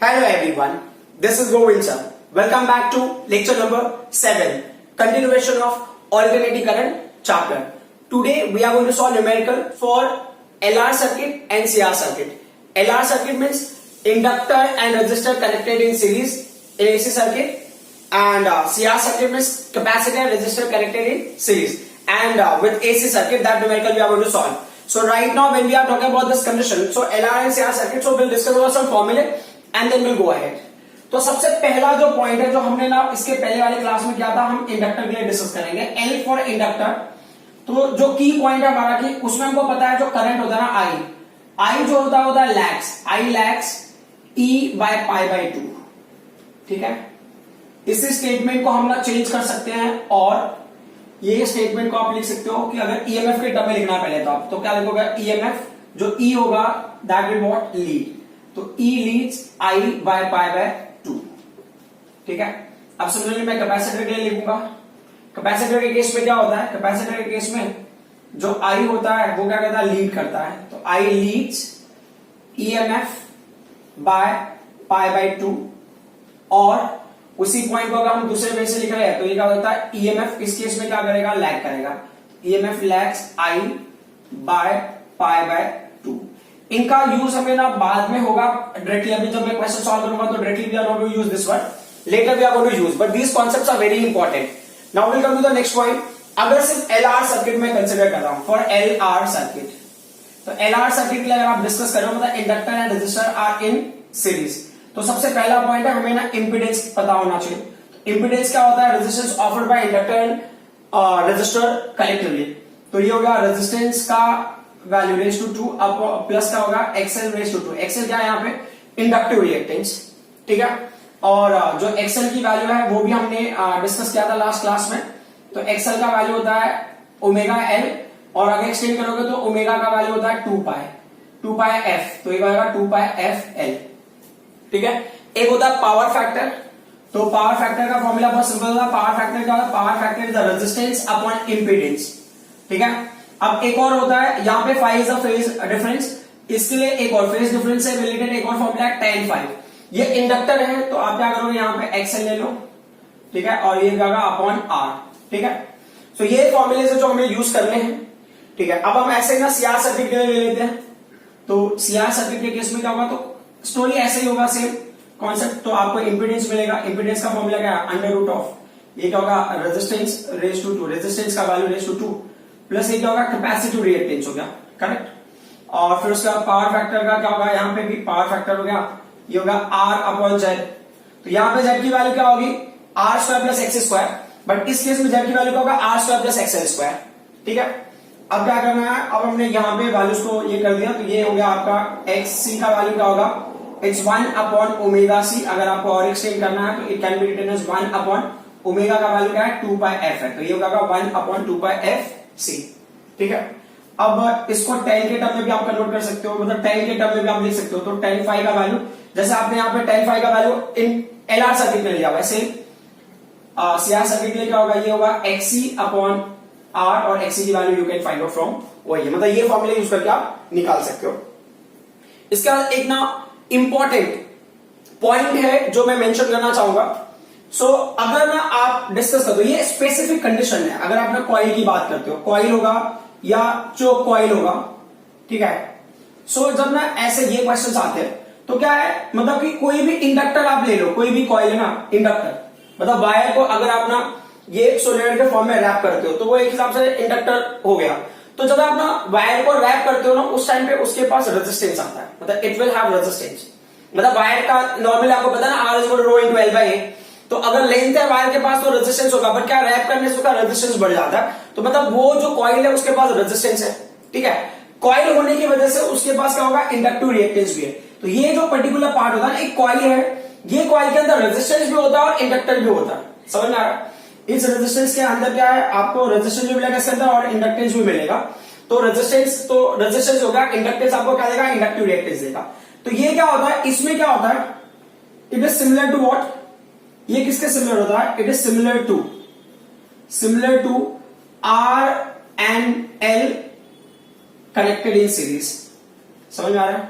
Hello everyone, this is Govind sir. Welcome back to lecture number 7, continuation of alternating current chapter. Today we are going to solve numerical for LR circuit and CR circuit. LR circuit means inductor and resistor connected in series in AC circuit, and CR circuit means capacitor and resistor connected in series. And with AC circuit, that numerical we are going to solve. So right now when we are talking about this condition, so LR and CR circuit, so we'll discuss about some formula and then we'll go ahead. तो सबसे पहला जो point है जो हमने ना इसके पहले वाले क्लास में किया था, हम इंडक्टर के लिए डिस्कस करेंगे. L for inductor. तो जो की पॉइंट है हमारा कि उसमें हमको पता है जो करंट होता है ना I जो होता है lags, I lags E by pi by 2. ठीक है, इस स्टेटमेंट को हम ना चेंज कर सकते हैं और ये स्टेटमेंट को आप लिख सकते हो कि अगर ईएमएफ के टर्म में लिखना है पहले तो आप तो क्या लिखोगे, ईएमएफ जो ई होगा दैट विल व्हाट लीड, तो e leads i by pi by 2. ठीक है, अब सिमिलरली मैं कैपेसिटर के लिए लिखूंगा. कैपेसिटर के केस में क्या होता है, कैपेसिटर के केस में जो आई होता है वो क्या करता है, लीड करता है. तो i leads EMF by pi by 2. और उसी पॉइंट को अगर हम दूसरे वे से लिख रहे हैं तो ये क्या होता है, ईएमएफ इस केस में क्या करेगा, लैग करेगा. EMF lags I by pi by 2. इनका यूज हमें ना बाद में होगा डायरेक्टली. अभी जब मैं क्वेश्चन सॉल्व करूंगा तो directly we are going to use this word, later we are going to use, but these concepts are very important. Now will come to the next point. अगर सिर्फ एलआर सर्किट में consider कर रहा हूं for LR circuit, तो LR circuit के लिए अगर आप डिस्कस कर रहे हो मतलब inductor and resistor are in series, तो सबसे पहला पॉइंट है हमें ना इंपीडेंस पता होना चाहिए. इंपीडेंस क्या होता है, resistance offered by inductor and resistor collectively. तो ये हो गया रेजिस्टेंस का वैल्यू रेज टू 2 अब प्लस का होगा एक्सएल रेज टू 2. एक्सएल क्या है यहाँ पे, इंडक्टिव रिएक्टेंस. ठीक है, और जो एक्सएल की वैल्यू है वो भी हमने डिस्कस किया था लास्ट क्लास में. तो एक्सएल का वैल्यू होता है ओमेगा एल, और अगर एक्सटेंड करोगे तो ओमेगा का वैल्यू होता है 2 पाई एफ, तो ये होगा 2 पाई एफ एल. ठीक है, एक होता है पावर फैक्टर. तो पावर फैक्टर का फॉर्मूला बहुत सिंपल होता है. पावर फैक्टर क्या होता है, power factor is the resistance upon impedance. ठीक है, अब एक और होता है यहाँ पे phi is the phase difference, इसके लिए एक और फेज डिफरेंस से रिलेटेड एक और फॉर्मूला है tan फाई. ये इंडक्टर है तो आप क्या करोगे, यहाँ पे एक्सएल ले लो. ठीक है, और ये जाएगा अपॉन आर. ठीक है, सो ये फॉर्मूले से जो हमें यूज करने हैं. ठीक है, अब हम ऐसे ना सीआर सर्किट के लिए ले लेते हैं. तो सीआर सर्किट के केस में क्या होगा, तो स्टोरी ऐसे ही होगा, सेम कॉन्सेप्ट. तो आपको इंपीडेंस मिलेगा. इंपीडेंस का फॉर्मूला क्या है, अंडर रूट ऑफ ये क्या होगा, रेजिस्टेंस रेज टू 2, रेजिस्टेंस का वैल्यू रेज टू 2 प्लस ये क्या होगा, कैपेसिटिव रिएक्टेंस हो गया. करेक्ट, और फिर उसका पावर फैक्टर का क्या होगा, यहाँ पे भी पावर फैक्टर हो गया, ये होगा आर अपॉन जेड. तो यहाँ पे जेड की वैल्यू क्या होगी, R square plus X square, but इस केस में जेड की वैल्यू क्या होगा, R square plus XL square. ठीक है, अब क्या करना है, अब हमने यहाँ पे वैल्यूज को ये कर दिया, तो ये हो गया आपका एक्स सी का वैल्यू क्या होगा, इट्स 1 अपॉन ओमेगा सी. अगर आपको और एक्सटेंड करना है तो it can be written as 1 upon omega का वैल्यू क्या है, 2 पाई एफ है, तो ये होगा 1 अपॉन 2 पाई एफ सी. ठीक है, अब इसको tan के टर्म में भी आप कन्वर्ट कर सकते हो, मतलब tan के टर्म में भी आप लिख सकते हो. तो tan फाई का वैल्यू, जैसे आपने यहाँ पे tan फाई का वैल्यू इन एलआर सर्किट में लिया हुआ है, सेम सीआर सर्किट के लिए क्या होगा, ये होगा एक्सी अपॉन आर, और एक्सी की value you can find out from वही, मतलब ये फॉर्मूला यूज करके आप निकाल सकते हो. इसके बाद एक ना इंपॉर्टेंट पॉइंट है जो मैं मेंशन करना चाहूंगा. सो अगर ना आप डिस्कस कर दो, ये स्पेसिफिक कंडीशन है. अगर आप ना कॉइल की बात करते हो, कॉइल होगा या चोक कॉइल होगा. ठीक है, सो जब ना ऐसे ये क्वेश्चंस आते हैं तो क्या है, मतलब कि कोई भी इंडक्टर आप ले लो, कोई भी कॉइल है ना इंडक्टर, मतलब वायर को अगर आप ना ये सोलेनॉइड के फॉर्म में रैप करते हो तो वो एक हिसाब से इंडक्टर हो गया. तो जब आप ना वायर को रैप करते हो ना उस टाइम पे उसके पास रेजिस्टेंस आता है, मतलब इट विल हैव रेजिस्टेंस. मतलब वायर का नॉर्मली आपको पता है ना, R is equal to rho into l by a. तो अगर लेंथ है वायर के पास तो रेजिस्टेंस होगा, बट क्या रैप करने से उसका रेजिस्टेंस बढ़ जाता है. तो मतलब वो जो कॉइल है उसके पास रेजिस्टेंस है. ठीक है, कॉइल होने की वजह से उसके पास क्या होगा, इंडक्टिव रिएक्टेंस भी है. तो ये जो पर्टिकुलर पार्ट होता है ना, एक कॉइल है, ये कॉइल के अंदर रेजिस्टेंस भी होता है और इंडक्टर भी होता है. समझ में आ रहा है, इस रेजिस्टेंस के अंदर क्या है, आपको रेजिस्टेंस भी मिलेगा इसके अंदर और इंडक्टेंस भी मिलेगा. तो रेजिस्टेंस होगा, इंडक्टेंस आपको क्या देगा, इंडक्टिव रिएक्टेंस देगा. तो ये क्या होता है, इसमें क्या होता है, it is similar to what, ये किसके सिमिलर होता है, it is similar to R and L connected in series. समझ में आ रहा है,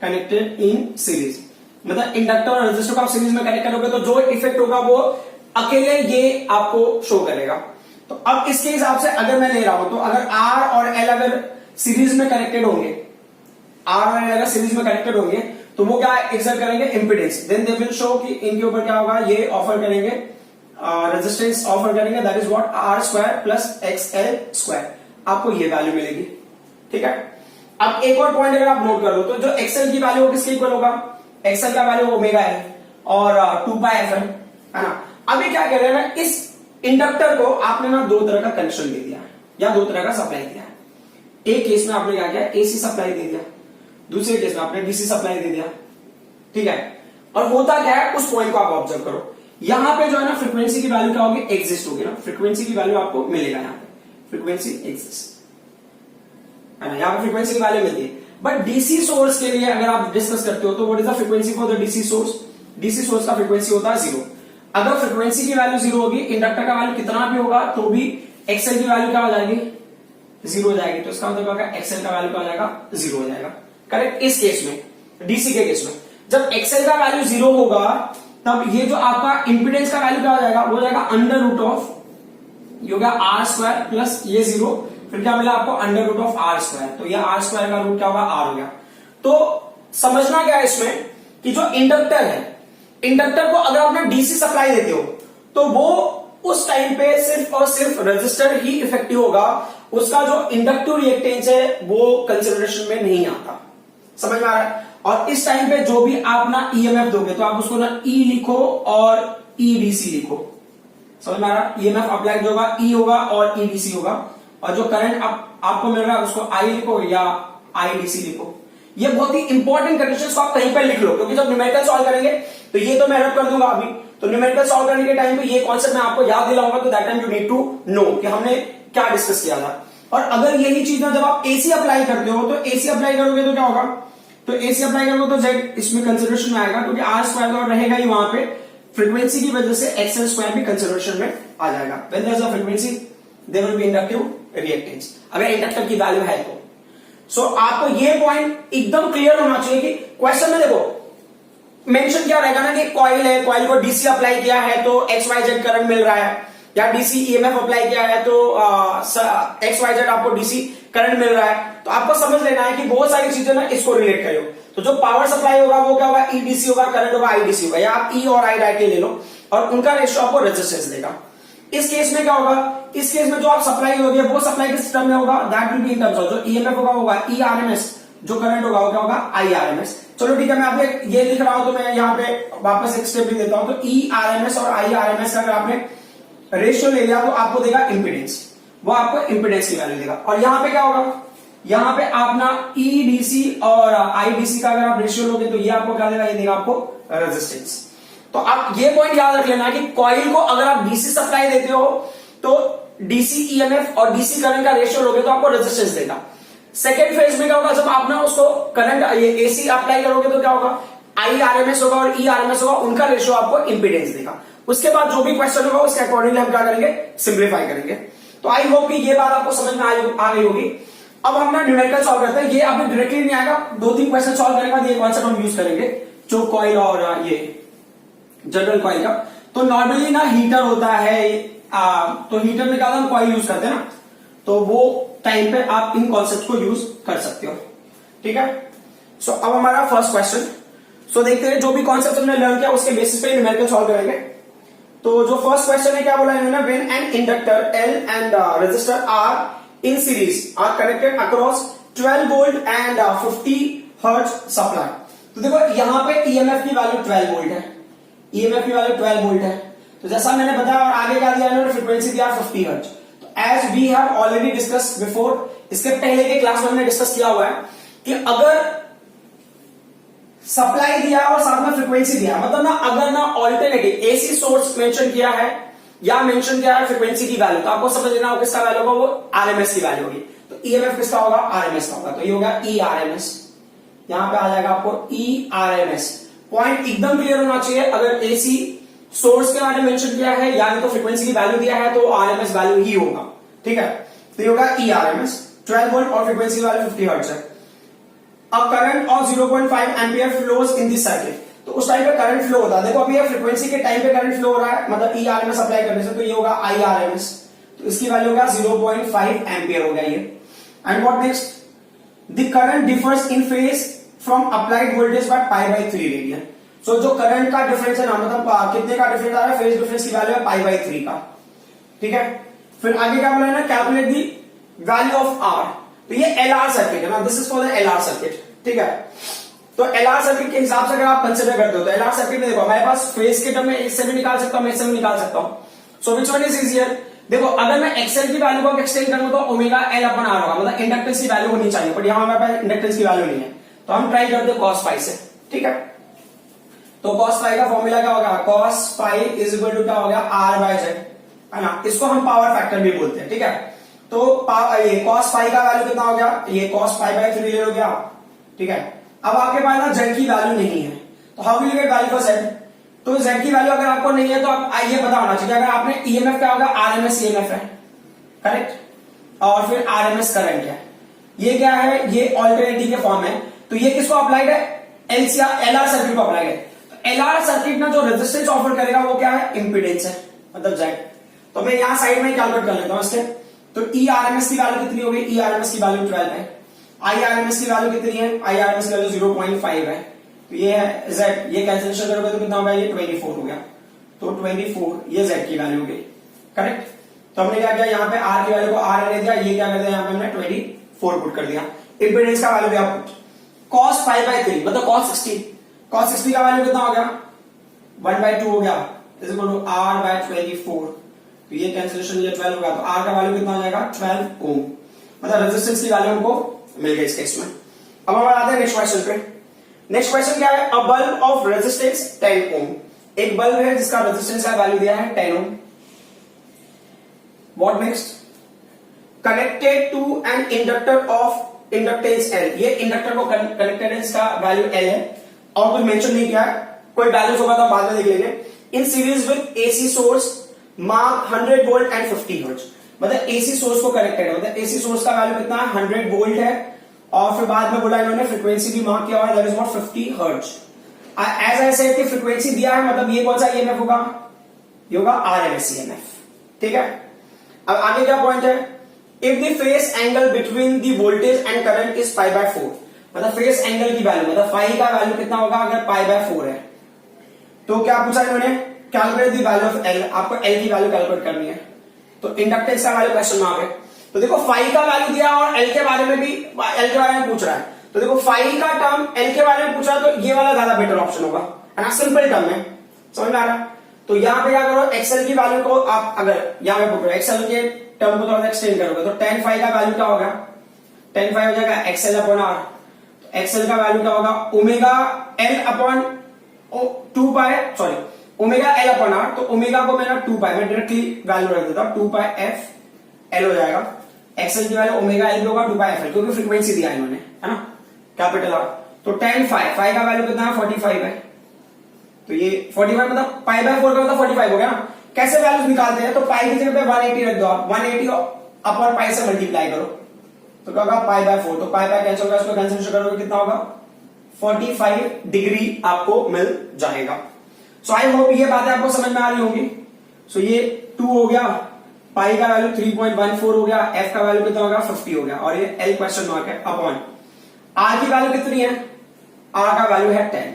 कनेक्टेड इन सीरीज. मतलब इंडक्टर और रेजिस्टर को आप सीरीज में कनेक्ट करोगे तो जो इफेक्ट होगा वो अकेले ये आपको शो करेगा। तो अब इसके हिसाब से अगर मैं ले रहा हूं तो अगर R और L अगर सीरीज में कनेक्टेड होंगे, R और L अगर सीरीज में कनेक्टेड होंगे तो वो क्या एक्सर्ट करेंगे, impedance. Then they will show कि इनके ऊपर क्या होगा, ये ऑफर करेंगे रेजिस्टेंस ऑफर करेंगे, that is what R square plus XL square, आपको ये वैल्यू मिलेगी। ठीक है, अब एक और पॉइंट अगर आप नोट कर लो तो जो XL की वैल्यू वो किसके इक्वल होगा, XL का वैल्यू ओमेगा है और 2πfl है ना। अभी क्या कह रहे हैं ना, इस इंडक्टर को आपने ना दो तरह का कनेक्शन दे दिया है या दो तरह का सप्लाई दिया है। एक केस में आपने क्या किया, एसी सप्लाई दे दिया, दूसरे केस में आपने डीसी सप्लाई दे दिया। ठीक है, और होता क्या है उस पॉइंट को आप ऑब्जर्व करो, यहां पे जो है ना फ्रीक्वेंसी की वैल्यू क्या होगी, एग्जिस्ट होगी ना, फ्रीक्वेंसी की वैल्यू आपको मिलेगा, यहां पे फ्रीक्वेंसी एग्जिस्ट है ना, यहां पे फ्रीक्वेंसी की वैल्यू मिलती है। बट डीसी सोर्स के लिए अगर आप डिस्कस करते हो तो what is the frequency for the DC source, DC source का फ्रीक्वेंसी होता है 0। अगर फ्रीक्वेंसी की वैल्यू 0 होगी, इंडक्टर का वैल्यू कितना भी होगा तो भी एक्सएल की वैल्यू क्या हो जाएगी, 0 हो जाएगी। तो इसका मतलब होगा एक्सएल का वैल्यू क्या हो जाएगा, 0 हो जाएगा। करेक्ट, इस केस में डीसी के केस में जब एक्सएल का वैल्यू 0 होगा तब ये जो आपका इंपीडेंस का वैल्यू क्या हो जाएगा, वो हो जाएगा अंडर रूट ऑफ, ये हो गया R स्क्वायर प्लस ये 0, फिर क्या मिला आपको under root of R square, तो ये R स्क्वायर का रूट क्या होगा, R हो गया। तो समझना क्या है इसमें कि जो इंडक्टर है, इंडक्टर को अगर आपने डीसी सप्लाई देते हो तो वो उस टाइम पे सिर्फ और सिर्फ रेजिस्टर ही इफेक्टिव होगा, उसका जो इंडक्टिव रिएक्टेंस है वो कंसिडरेशन में नहीं आता। समझ में आ रहा है। और इस टाइम पे जो भी आप ना ईएमएफ दोगे तो आप उसको ना ई लिखो और ईडीसी लिखो। समझ में आ रहा है, ईएमएफ अप्लाई जो होगा ई होगा और ईडीसी होगा, और जो करंट आपको मिल रहा है उसको आई लिखो या आईडीसी लिखो। ये बहुत ही इंपॉर्टेंट कंडीशंस को आप कहीं पर लिख लो, क्योंकि जब न्यूमेरिकल सॉल्व करेंगे तो ये तो मैं रब कर दूंगा अभी, तो न्यूमेरिकल सॉल्व करने के टाइम पे ये कॉन्सेप्ट मैं आपको याद दिलाऊंगा, तो that time you need to know कि हमने क्या डिस्कस किया था। और अगर यही चीज ना जब आप एसी अप्लाई करते हो तो एसी अप्लाई करोगे तो क्या होगा, तो एसी अप्लाई करोगे तो जेड इसमें कंसिडरेशन में आएगा, क्योंकि आर स्क्वायर तो रहेगा ही वहां पे, फ्रीक्वेंसी की वजह से एक्सएल स्क्वायर भी कंसिडरेशन में आ जाएगा। When there is a frequency there will be inductive reactance, अगर इंडक्टर की वैल्यू है तो। सो आपको ये पॉइंट एकदम क्लियर होना चाहिए कि क्वेश्चन में देखो मेंशन क्या रहेगा ना कि कॉइल है, कॉइल को डीसी अप्लाई किया है तो XYZ करंट मिल रहा है, या डीसी ईएमएफ अप्लाई किया है तो XYZ आपको डीसी करंट मिल रहा है। तो आपको समझ लेना है कि बहुत सारी चीजें ना इसको रिलेट करो। तो जो पावर सप्लाई होगा वो क्या होगा, ईडीसी होगा, करंट होगा आईडीसी होगा, या आप ई और आई डायरेक्टली ले लो और उनका रेशियो आपको रेजिस्टेंस देगा। इस केस में क्या होगा, इस केस में जो आप सप्लाई होगी वो सप्लाई किस टर्म में होगा, that will be in terms of, जो ईएमएफ होगा ई आरएमएस, जो करंट होगा वो क्या होगा आई आरएमएस। चलो ठीक है, मैं आपको ये लिख रहा हूं तो मैं यहाँ पे वापस एक स्टेप लिख देता हूं। तो ई आरएमएस और आई आरएमएस का अगर आपने रेशियो ले लिया तो आपको देगा इंपीडेंस, वो आपको इंपीडेंस की वैल्यू देगा। और यहाँ पे क्या होगा, यहाँ पे आप ना ईडीसी और आईडीसी का अगर आप रेशियो लोगे तो ये आपको क्या देगा, ये देगा आपको रेजिस्टेंस। तो आप ये पॉइंट याद रख लेना कि कॉइल को अगर आप डीसी सप्लाई देते हो तो डीसी ईएमएफ और डीसी करंट का रेशियो लोगे तो आपको रेजिस्टेंस देगा। सेकेंड फेज में क्या होगा, जब आप ना उसको करंट ये एसी अप्लाई करोगे तो क्या होगा, आई आरएमएस होगा और ई आरएमएस होगा, उनका रेशियो आपको इंपीडेंस देगा। उसके बाद जो भी क्वेश्चन होगा उसके अकॉर्डिंगली हम क्या करेंगे, सिंप्लीफाई करेंगे। तो आई होप कि ये बात आपको समझ में आ गई होगी। अब हम ना न्यूमेरिकल सॉल्व करते हैं, ये आपने डायरेक्टली नहीं आएगा, 2-3 क्वेश्चन सॉल्व करने के बाद ये कॉन्सेप्ट हम यूज करेंगे, जो कॉइल और ये जनरल कॉइल का। तो नॉर्मली ना हीटर होता है, तो हीटर में क्या हम कॉइल यूज करते हैं ना, तो वो टाइम पे आप इन कॉन्सेप्ट को यूज कर सकते हो। ठीक है, सो अब हमारा फर्स्ट क्वेश्चन, सो देखते हैं जो भी कॉन्सेप्ट हमने लर्न किया उसके बेसिस पे न्यूमेरिकल सॉल्व करेंगे। तो जो फर्स्ट क्वेश्चन है क्या बोला इन्होंने, when an inductor L and resistor R in series are connected across 12 volt and 50 hertz supply. तो देखो यहाँ पे ईएमएफ की वैल्यू 12 वोल्ट है, ईएमएफ की वैल्यू 12 वोल्ट है। तो जैसा मैंने बताया और आगे क्या दिया इन्होंने, फ्रीक्वेंसी दिया 50 हर्ट्ज। तो as we have already discussed before, इसके पहले के क्लास में हमने डिस्कस किया हुआ है कि अगर सप्लाई दिया और साथ में फ्रीक्वेंसी दिया, मतलब ना अगर ना ऑल्टरनेटिव एसी सोर्स मेंशन किया है या मेंशन किया है फ्रीक्वेंसी की वैल्यू, तो आपको समझ लेना किसका वैल्यू होगा, वो आरएमएस की वैल्यू होगी। तो ईएमएफ किसका होगा, आरएमएस का होगा। तो ये होगा ई आरएमएस, यहां पे आ जाएगा आपको ई आरएमएस। पॉइंट एकदम क्लियर होना चाहिए, अगर एसी सोर्स के बारे में मेंशन किया है या तो फ्रीक्वेंसी की वैल्यू दिया है तो आरएमएस वैल्यू ही होगा। ठीक है, तो ये होगा ई आरएमएस, 12 वोल्ट और फ्रीक्वेंसी वैल्यू 50 हर्ट्ज है। अब current of 0.5 ampere flows in this circuit. तो उस टाइम पे करंट फ्लो होता है। देखो अभी ये फ्रीक्वेंसी के टाइम पे करंट फ्लो हो रहा है, मतलब ERMS अप्लाई करने से, तो ये होगा IRMS, तो इसकी वैल्यू होगा 0.5 एम्पियर हो गया ये। And what next, the current differs in phase from applied voltage by pi by 3 radian. So जो करंट का डिफरेंस है ना, मतलब कितने का डिफरेंस आ रहा है, फेज डिफरेंस की वैल्यू है पाई बाय 3 का, ठीक है। फिर आगे क्या बोला है ना, calculate the value of R, तो ये LR सर्किट है ना, this is for the LR circuit, ठीक है। तो LR सर्किट के हिसाब से अगर आप कंसिडर करते हो तो LR सर्किट में देखो हमारे पास फेज के टर्म में इससे भी निकाल सकता हूं, मैं इससे भी निकाल सकता हूं। सो विच वन इज इजियर, देखो अगर मैं XL की वैल्यू को एक्सटेंड करूं तो ओमेगा L अपन आर होगा, मतलब इंडक्टेंस की वैल्यू होनी चाहिए, बट यहां हमारे पास इंडक्टेंस की वैल्यू नहीं है, तो हम ट्राई करते हैं cos फाई से, ठीक है। तो cos फाई का फॉर्मूला क्या होगा, cos phi is equal to क्या हो गया, R बाय Z, है ना, इसको हम पावर फैक्टर भी बोलते हैं, ठीक है। तो ये cos फाई का वैल्यू कितना हो गया, ये cos पाई बाय 3 ले लो गया, ठीक है। अब आपके पास ना Z की वैल्यू नहीं है, तो how will you get value for Z, तो Z की वैल्यू अगर आपको नहीं है तो आप ये पता होना चाहिए, अगर आपने EMF क्या होगा, RMS EMF है, करेक्ट, और फिर RMS करंट है, ये क्या है, ये ऑल्टरनेटी के फॉर्म है, तो ये किसको अप्लाइड है, LR सर्किट को अप्लाइड है। तो LR सर्किट ना जो रेजिस्टेंस ऑफर करेगा वो क्या है, इंपीडेंस है, मतलब Z। तो मैं यहां साइड में कैलकुलेट कर लेता हूं इसके, तो ERMS की वैल्यू कितनी होगी, ERMS की वैल्यू 12 है, IRMS की वैल्यू कितनी है, IRMS की वैल्यू 0.5 है, तो ये है Z, ये कैंसिलेशन करोगे तो कितना होगा, ये 24 हो गया, तो 24 ये Z की वैल्यू हो गई, करेक्ट। तो हमने क्या किया, यहाँ पे R की वैल्यू को R रहने दिया, ये क्या कर दिया, यहाँ पे हमने 24 पुट कर दिया, इंपीडेंस का वैल्यू दिया पुट, cos पाई बाय 3 मतलब cos 60 का वैल्यू कितना हो गया, 1/2 हो गया, is equal to R by 24, तो ये कैंसिलेशन ये 12 होगा, तो R का वैल्यू कितना हो जाएगा, 12 ओम, मतलब रेजिस्टेंस की वैल्यू हमको मिल गई इस केस में। अब हम आते हैं नेक्स्ट क्वेश्चन पे। नेक्स्ट क्वेश्चन क्या है, अ बल्ब ऑफ रेजिस्टेंस 10 ओम, एक बल्ब है जिसका रेजिस्टेंस का वैल्यू दिया है 10 ohm. What next, connected to an inductor of inductance L, ये इंडक्टर को कनेक्टेंस का वैल्यू L है, और कोई मेंशन नहीं किया है, कोई वैल्यूज होगा तो बाद में देख लेंगे। In series with AC source mark 100 volt and 50 hertz, मतलब AC सोर्स को कनेक्टेड है, मतलब AC सोर्स का वैल्यू कितना है, 100 वोल्ट है, और फिर बाद में बोला इन्होंने फ्रीक्वेंसी भी मार्क किया हुआ है, that is what 50 hertz. As I said कि फ्रीक्वेंसी दिया है, मतलब ये कौन सा EMF होगा, ये होगा RMS EMF, ठीक है। अब आगे क्या पॉइंट है, if the face angle between the voltage and current is pi by 4, मतलब फेस एंगल की वैल्यू, मतलब फाई का वैल्यू कितना होगा अगर पाई बाय 4 है, तो क्या पूछा इन्होंने, calculate the value of L, आपको L की वैल्यू कैलकुलेट करनी है, तो इंडक्टेंस का वैल्यू क्वेश्चन मार्क है। तो देखो फाई का वैल्यू दिया और L के बारे में भी L के बारे में पूछ रहा है, तो देखो फाई का टर्म L के बारे में पूछ रहा है, तो ये वाला ज्यादा बेटर ऑप्शन होगा, है ना, सिंपल टर्म है, समझ में आ रहा। तो यहाँ पे क्या करो, XL की वैल्यू को आप अगर यहाँ पे पूछ XL के टर्म को थोड़ा सा एक्सटेंड करोगे तो tan फाई का वैल्यू क्या होगा, tan फाई हो जाएगा XL अपॉन R, तो XL का वैल्यू क्या होगा, omega L upon 2 pi, sorry omega L upon R, तो ओमेगा को मैं 2 पाई, मैं डायरेक्टली वैल्यू रख देता हूं, 2 पाई f L हो जाएगा, XL की वैल्यू ओमेगा L होगा 2 पाई f L, क्योंकि फ्रीक्वेंसी दिया इन्होंने, है ना, कैपिटल R। तो tan फाई का वैल्यू कितना है, 45 है, तो ये 45 मतलब पाई बाय 4 का मतलब 45 हो गया ना। कैसे वैल्यूज निकालते हैं, तो पाई की जगह पे 180 रख दो आप, 180 अपॉन पाई से मल्टीप्लाई करो, तो क्या होगा पाई बाय 4, तो पाई बाय कैंसिल होगा, इसको कैंसिल करोगे कितना होगा, 45 डिग्री आपको मिल जाएगा। सो आई होप ये बातें आपको समझ में आ रही होंगी। सो ये 2 हो गया, पाई का वैल्यू 3.14 हो गया, f का वैल्यू कितना होगा 50 हो गया, और ये L क्वेश्चन मार्क है, अपॉन R की वैल्यू कितनी है, R का वैल्यू है 10,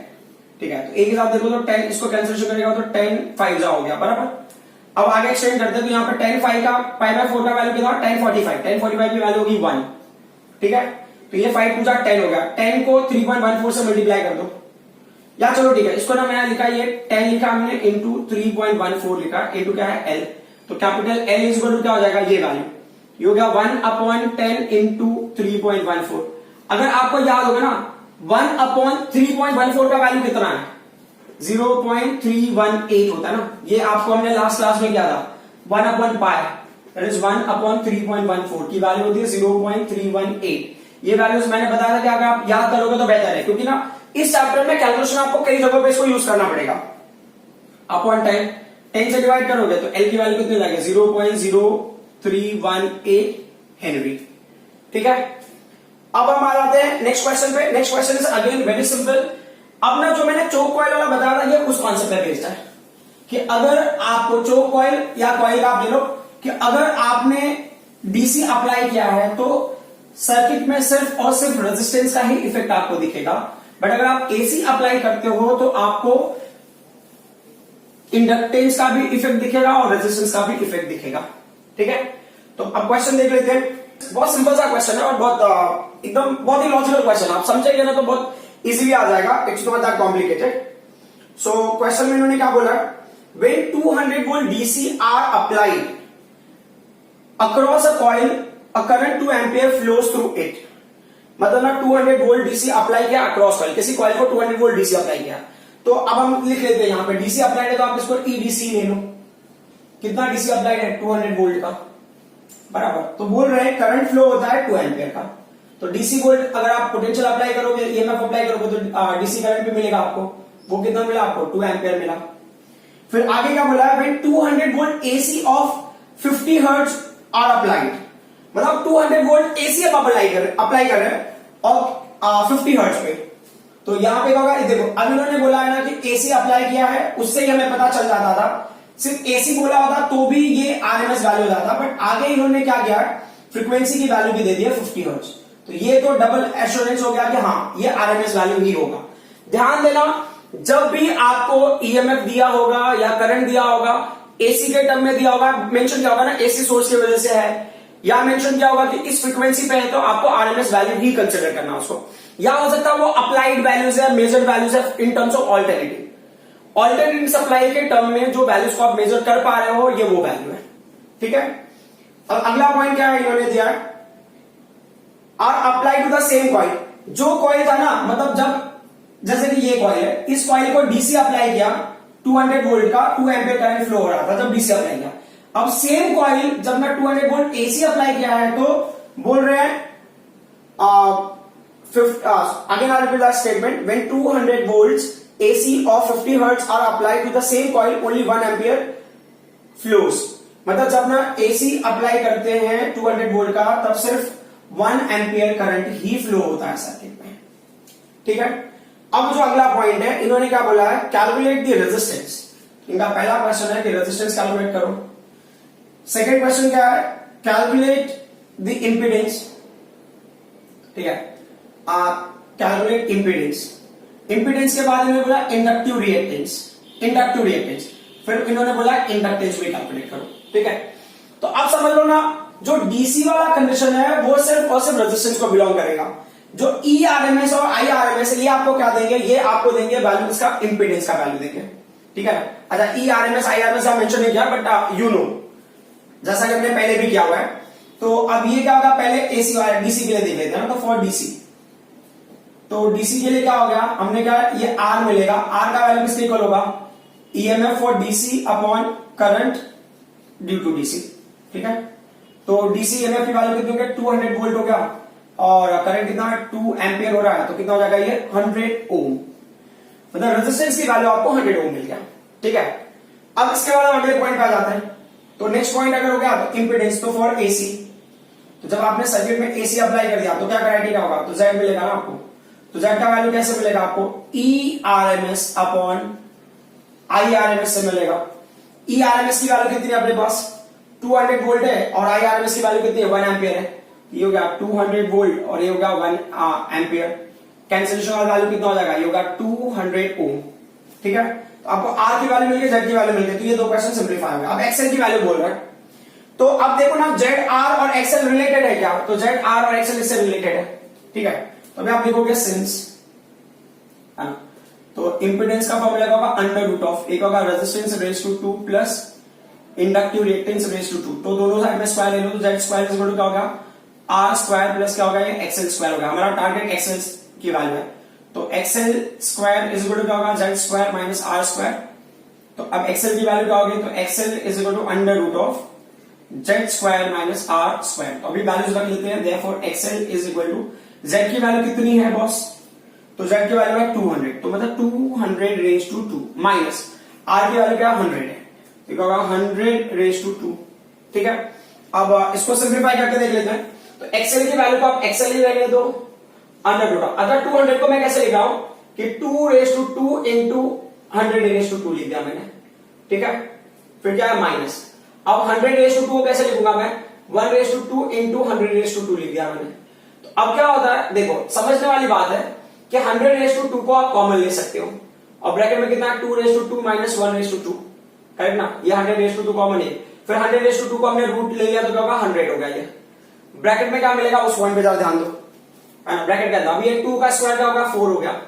ठीक है। तो एक ही साथ देखो तो 10 इसको कैंसिल करेगा तो 10 5 हो गया, बराबर। अब आगे एक्सटेंड करते हैं, तो यहाँ पे tan फाई का पाई बाय 4 का वैल्यू कितना, tan 45 की वैल्यू होगी 1, ठीक है। तो ये 5 2 10 हो गया, 10 को 3.14 से मल्टीप्लाई कर दो, या चलो ठीक है, इसको ना मैंने लिखा, ये 10 लिखा हमने इंटू 3.14 लिखा, इंटू क्या है L, तो capital L is equal to क्या हो जाएगा, ये वैल्यू, ये हो गया 1/10 इंटू 3.14। अगर आपको याद होगा ना 1/3.14 का वैल्यू कितना है, 0.318 होता है ना, ये आपको हमने लास्ट क्लास में किया था, 1/पाई दैट इज 1/3.14 की वैल्यू होती है 0.318। ये वैल्यूज मैंने बताया था कि अगर आप याद करोगे तो बेहतर है, क्योंकि ना इस चैप्टर में कैलकुलेशन आपको कई जगहों पे इसको यूज करना पड़ेगा। अपॉन 10 से डिवाइड करोगे तो L की वैल्यू कितनी जाएगी, 0.0318 हेनरी, ठीक है। अब हम आ जाते हैं नेक्स्ट क्वेश्चन पे। Next question is again very simple, अब ना जो मैंने चोक कॉइल वाला बताया था ये उस कॉन्सेप्ट पे बेस्ड है कि अगर आपको चोक कॉइल या कॉइल का आप ले लो कि अगर आपने डीसी अप्लाई किया है तो सर्किट में सिर्फ और सिर्फ रेजिस्टेंस का ही इफेक्ट आपको दिखेगा, बट अगर आप एसी अप्लाई करते हो तो आपको इंडक्टेंस का भी इफेक्ट दिखेगा और रेजिस्टेंस का भी इफेक्ट दिखेगा। ठीक है, तो अब क्वेश्चन देख लेते हैं। बहुत सिंपल सा क्वेश्चन है और बहुत एकदम बहुत ही लॉजिकल क्वेश्चन, आप समझेंगे ना तो बहुत इजीली आ जाएगा, it's not that complicated. So question में इन्होंने क्या बोला, व्हेन 200 volt DC are applied across a coil a current 2 ampere flows through it। मतलब ना 200 वोल्ट डीसी अप्लाई किया अक्रॉस कॉइल, किसी कॉइल को 200 वोल्ट डीसी अप्लाई किया, तो अब हम लिख लेते हैं यहाँ पे डीसी अप्लाइड है तो आप इसको ईडीसी ले लो। कितना डीसी अप्लाइड है 200 वोल्ट का, बराबर। तो बोल रहे हैं करंट फ्लो होता है 2 एम्पियर का, तो डीसी वोल्ट अगर आप पोटेंशियल अप्लाई करोगे, ईएमएफ अप्लाई करोगे तो डीसी करंट भी मिलेगा आपको, वो कितना मिला आपको 2 एम्पियर मिला। फिर आगे क्या बोला है, when 200 volt AC of 50 hertz are applied, मतलब 200 वोल्ट एसी अप्लाई कर रहे हैं और 50 हर्ट्ज पे, तो यहां पे क्या होगा, देखो अब इन्होंने बोला है ना कि एसी अप्लाई किया है, उससे ही हमें पता चल जाता था, सिर्फ एसी बोला होता तो भी ये आरएमएस वैल्यू हो जाता, बट आगे इन्होंने क्या किया, फ्रीक्वेंसी की वैल्यू भी दे दी है 50 हर्ट्ज, तो ये तो डबल एश्योरेंस हो गया कि हाँ ये आरएमएस वैल्यू ही होगा। ध्यान देना, जब भी आपको ईएमएफ दिया होगा या करंट दिया होगा, एसी के टर्म में दिया होगा, मेंशन किया होगा ना एसी सोर्स की वजह से है, या मेंशन किया होगा कि इस फ्रीक्वेंसी पे है, तो आपको आरएमएस वैल्यू ही कंसीडर करना उसको, या हो सकता है वो अप्लाइड वैल्यूज है, मेजर्ड वैल्यूज है इन टर्म्स ऑफ ऑल्टरनेटिव सप्लाई के टर्म में जो वैल्यूज को आप मेजर कर पा रहे हो ये वो वैल्यू है। ठीक है, और अगला पॉइंट क्या है इन्होंने दिया, are apply to the same coil, जो कॉइल था ना, मतलब जब जैसे कि ये कॉइल है, इस कॉइल को डीसी अप्लाई किया 200 वोल्ट का 2 एम्पियर करंट फ्लो हो रहा था जब डीसी अप्लाई किया, अब सेम कॉइल जब मैं 200 वोल्ट एसी अप्लाई किया है तो बोल रहे हैं again I repeat that statement, when 200 volts AC of 50 hertz are applied to the same coil only 1 ampere flows, मतलब जब ना एसी अप्लाई करते हैं 200 वोल्ट का तब सिर्फ 1 एम्पियर करंट ही फ्लो होता है सर्किट में। ठीक है, अब जो अगला पॉइंट है इन्होंने क्या बोला है, कैलकुलेट द रेजिस्टेंस। इनका पहला क्वेश्चन है कि रेजिस्टेंस कैलकुलेट करो। सेकंड क्वेश्चन क्या है, कैलकुलेट द इंपीडेंस। ठीक है, कैलकुलेट इंपीडेंस। इंपीडेंस के बाद इन्होंने बोला इंडक्टिव रिएक्टेंस, फिर इन्होंने बोला इंडक्टेंस भी कैलकुलेट करो। ठीक है, तो अब समझ लो ना, जो डीसी वाला कंडीशन है वो सिर्फ और सिर्फ रेजिस्टेंस को बिलोंग करेगा, जो ई आरएमएस और आई आरएमएस ये आपको क्या देंगे, ये आपको देंगे वैल्यू इसका इंपीडेंस का वैल्यू देंगे। ठीक है, अच्छा ई आरएमएस आई आरएमएस आप मेंशन नहीं किया, बट यू नो जैसा कि हमने पहले भी किया हुआ है। तो अब ये क्या होगा, पहले एसी वाला डीसी के लिए देख लेते हैं ना, तो फॉर डीसी, तो डीसी के लिए क्या हो गया, हमने क्या ये आर मिलेगा, आर का वैल्यू किसके इक्वल होगा, EMF for DC upon current due to DC. ठीक है, तो डीसी ईएमएफ की वैल्यू कितनी हो गई 200 वोल्ट हो गया और करंट कितना 2 एम्पियर हो रहा है, तो कितना हो जाएगा ये 100 ओम, मतलब रेजिस्टेंस की वैल्यू आपको 100 ओम मिल गया। ठीक है, अब इसके बाद हम अगले पॉइंट पे आ जाते हैं। तो नेक्स्ट पॉइंट अगर हो गया तो इंपीडेंस, तो फॉर एसी, तो जब आपने सर्किट में एसी अप्लाई कर दिया तो क्या क्राइटेरिया होगा, तो जेड मिलेगा ना आपको, तो जेड का वैल्यू कैसे मिलेगा आपको, ई आरएमएस अपॉन आई आरएमएस से मिलेगा। ई आरएमएस की वैल्यू कितनी है अपने पास 200 वोल्ट है और आई आरएमएस की वैल्यू कितनी है 1 एम्पियर है, ये हो गया 200 वोल्ट और ये हो गया 1 एम्पियर, कैंसिलेशन वाला वैल्यू कितना हो जाएगा, ये होगा 200 ओम। ठीक है, तो आपको आर की वैल्यू मिल गई, जेड की वैल्यू मिल गई, तो ये दो क्वेश्चन सिंप्लीफाई हो गया। अब एक्सएल की वैल्यू बोल रहा है, तो अब देखो ना जेड आर और एक्सएल रिलेटेड है क्या, तो जेड आर और एक्सएल इससे रिलेटेड है। ठीक है, तो अभी आप लिखोगे सिंस, है ना, तो इंपीडेंस का फॉर्मूला होगा अंडर रूट ऑफ, एक होगा resistance raise to 2 plus inductive reactance raise to 2, तो दोनों साइड में स्क्वायर ले लो, तो Z square is equal to क्या होगा आर स्क्वायर प्लस क्या होगा ये एक्सएल स्क्वायर होगा, हमारा टारगेट एक्सएल की वैल्यू है, तो XL square is equal to क्या होगा Z square minus R square. तो अब एक्सएल की वैल्यू क्या होगी, तो XL is equal to under root of Z square minus R square, तो अभी वैल्यूज रख लेते हैं, therefore XL is equal to Z की वैल्यू कितनी है बॉस, तो जेड की वैल्यू है 200, तो मतलब 200 रेज टू 2 माइनस आर की वैल्यू क्या 100 है, तो क्या होगा 100 रेज टू 2। ठीक है, अब इसको सिंप्लीफाई करके देख लेते हैं, तो एक्सएल की वैल्यू को आप एक्सएल ही रहने दो अंडर रूट ऑफ, अगर 200 को मैं कैसे लिख रहा हूं कि 2 इंटू 100 लिख दिया मैंने, ठीक है। फिर क्या है माइनस, अब 100 को कैसे लिखूंगा मैं, 1 इंटू 100 लिख दिया मैंने। तो अब क्या होता है, देखो समझने वाली बात है कि 100 को आप कॉमन ले सकते हो, और ब्रैकेट में कितना 2 माइनस 1 करेक्ट ना, ये 100 कॉमन है। फिर 100 को हमने रूट ले लिया तो क्या होगा 100 हो गया। ये ब्रैकेट में क्या मिलेगा उस पॉइंट पे जरा ध्यान दो, है ना, ब्रैकेट के अंदर। अब ये 2 का स्क्वायर क्या होगा 4 हो गया,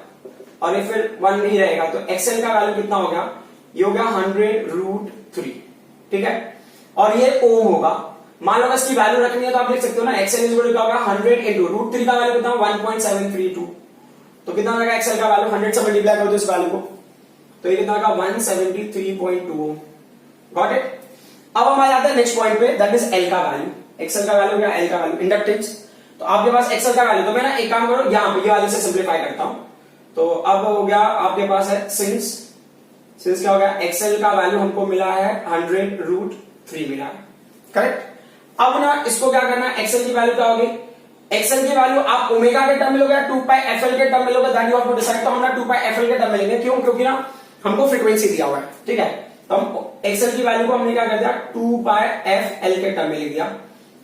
और ये फिर 1 नहीं रहेगा, तो एक्सएल का वैल्यू कितना हो गया, ये हो गया 100√3, ठीक है। और ये ओम होगा, मान लो इसकी वैल्यू रखनी है तो आप लिख सकते हो ना, एक्सएल इज इक्वल टू क्या होगा 100 इंटू √3 का वैल्यू कितना 1.732, तो कितना होगा एक्सएल का वैल्यू, 100 से मल्टीप्लाई कर दो इस वैल्यू को, तो ये कितना होगा 173.2। Got it. अब हम आ जाते हैं नेक्स्ट पॉइंट पे, दैट इज एल का वैल्यू। एक्सएल का वैल्यू क्या, एल का वैल्यू, इंडक्टेंस। तो आपके पास एक्सएल का वैल्यू, तो मैं ना एक काम करो यहां पे ये वाले से सिंप्लीफाई करता हूं। तो अब हो गया आपके पास है सिंस क्या हो गया, एक्सएल का वैल्यू हमको मिला है 100√3 मिला है, करेक्ट। अब ना इसको क्या करना है, एक्सएल की वैल्यू क्या होगी, एक्सएल की वैल्यू आप ओमेगा के टर्म में लोगे या 2πfl के टर्म में लोगे, that you have to decide. तो हम ना 2πfl के टर्म में लेंगे, क्यों, क्योंकि ना हमको फ्रीक्वेंसी दिया हुआ है, ठीक है। तो हम एक्सएल की वैल्यू को हमने क्या कर दिया 2πfl के टर्म में लिख दिया,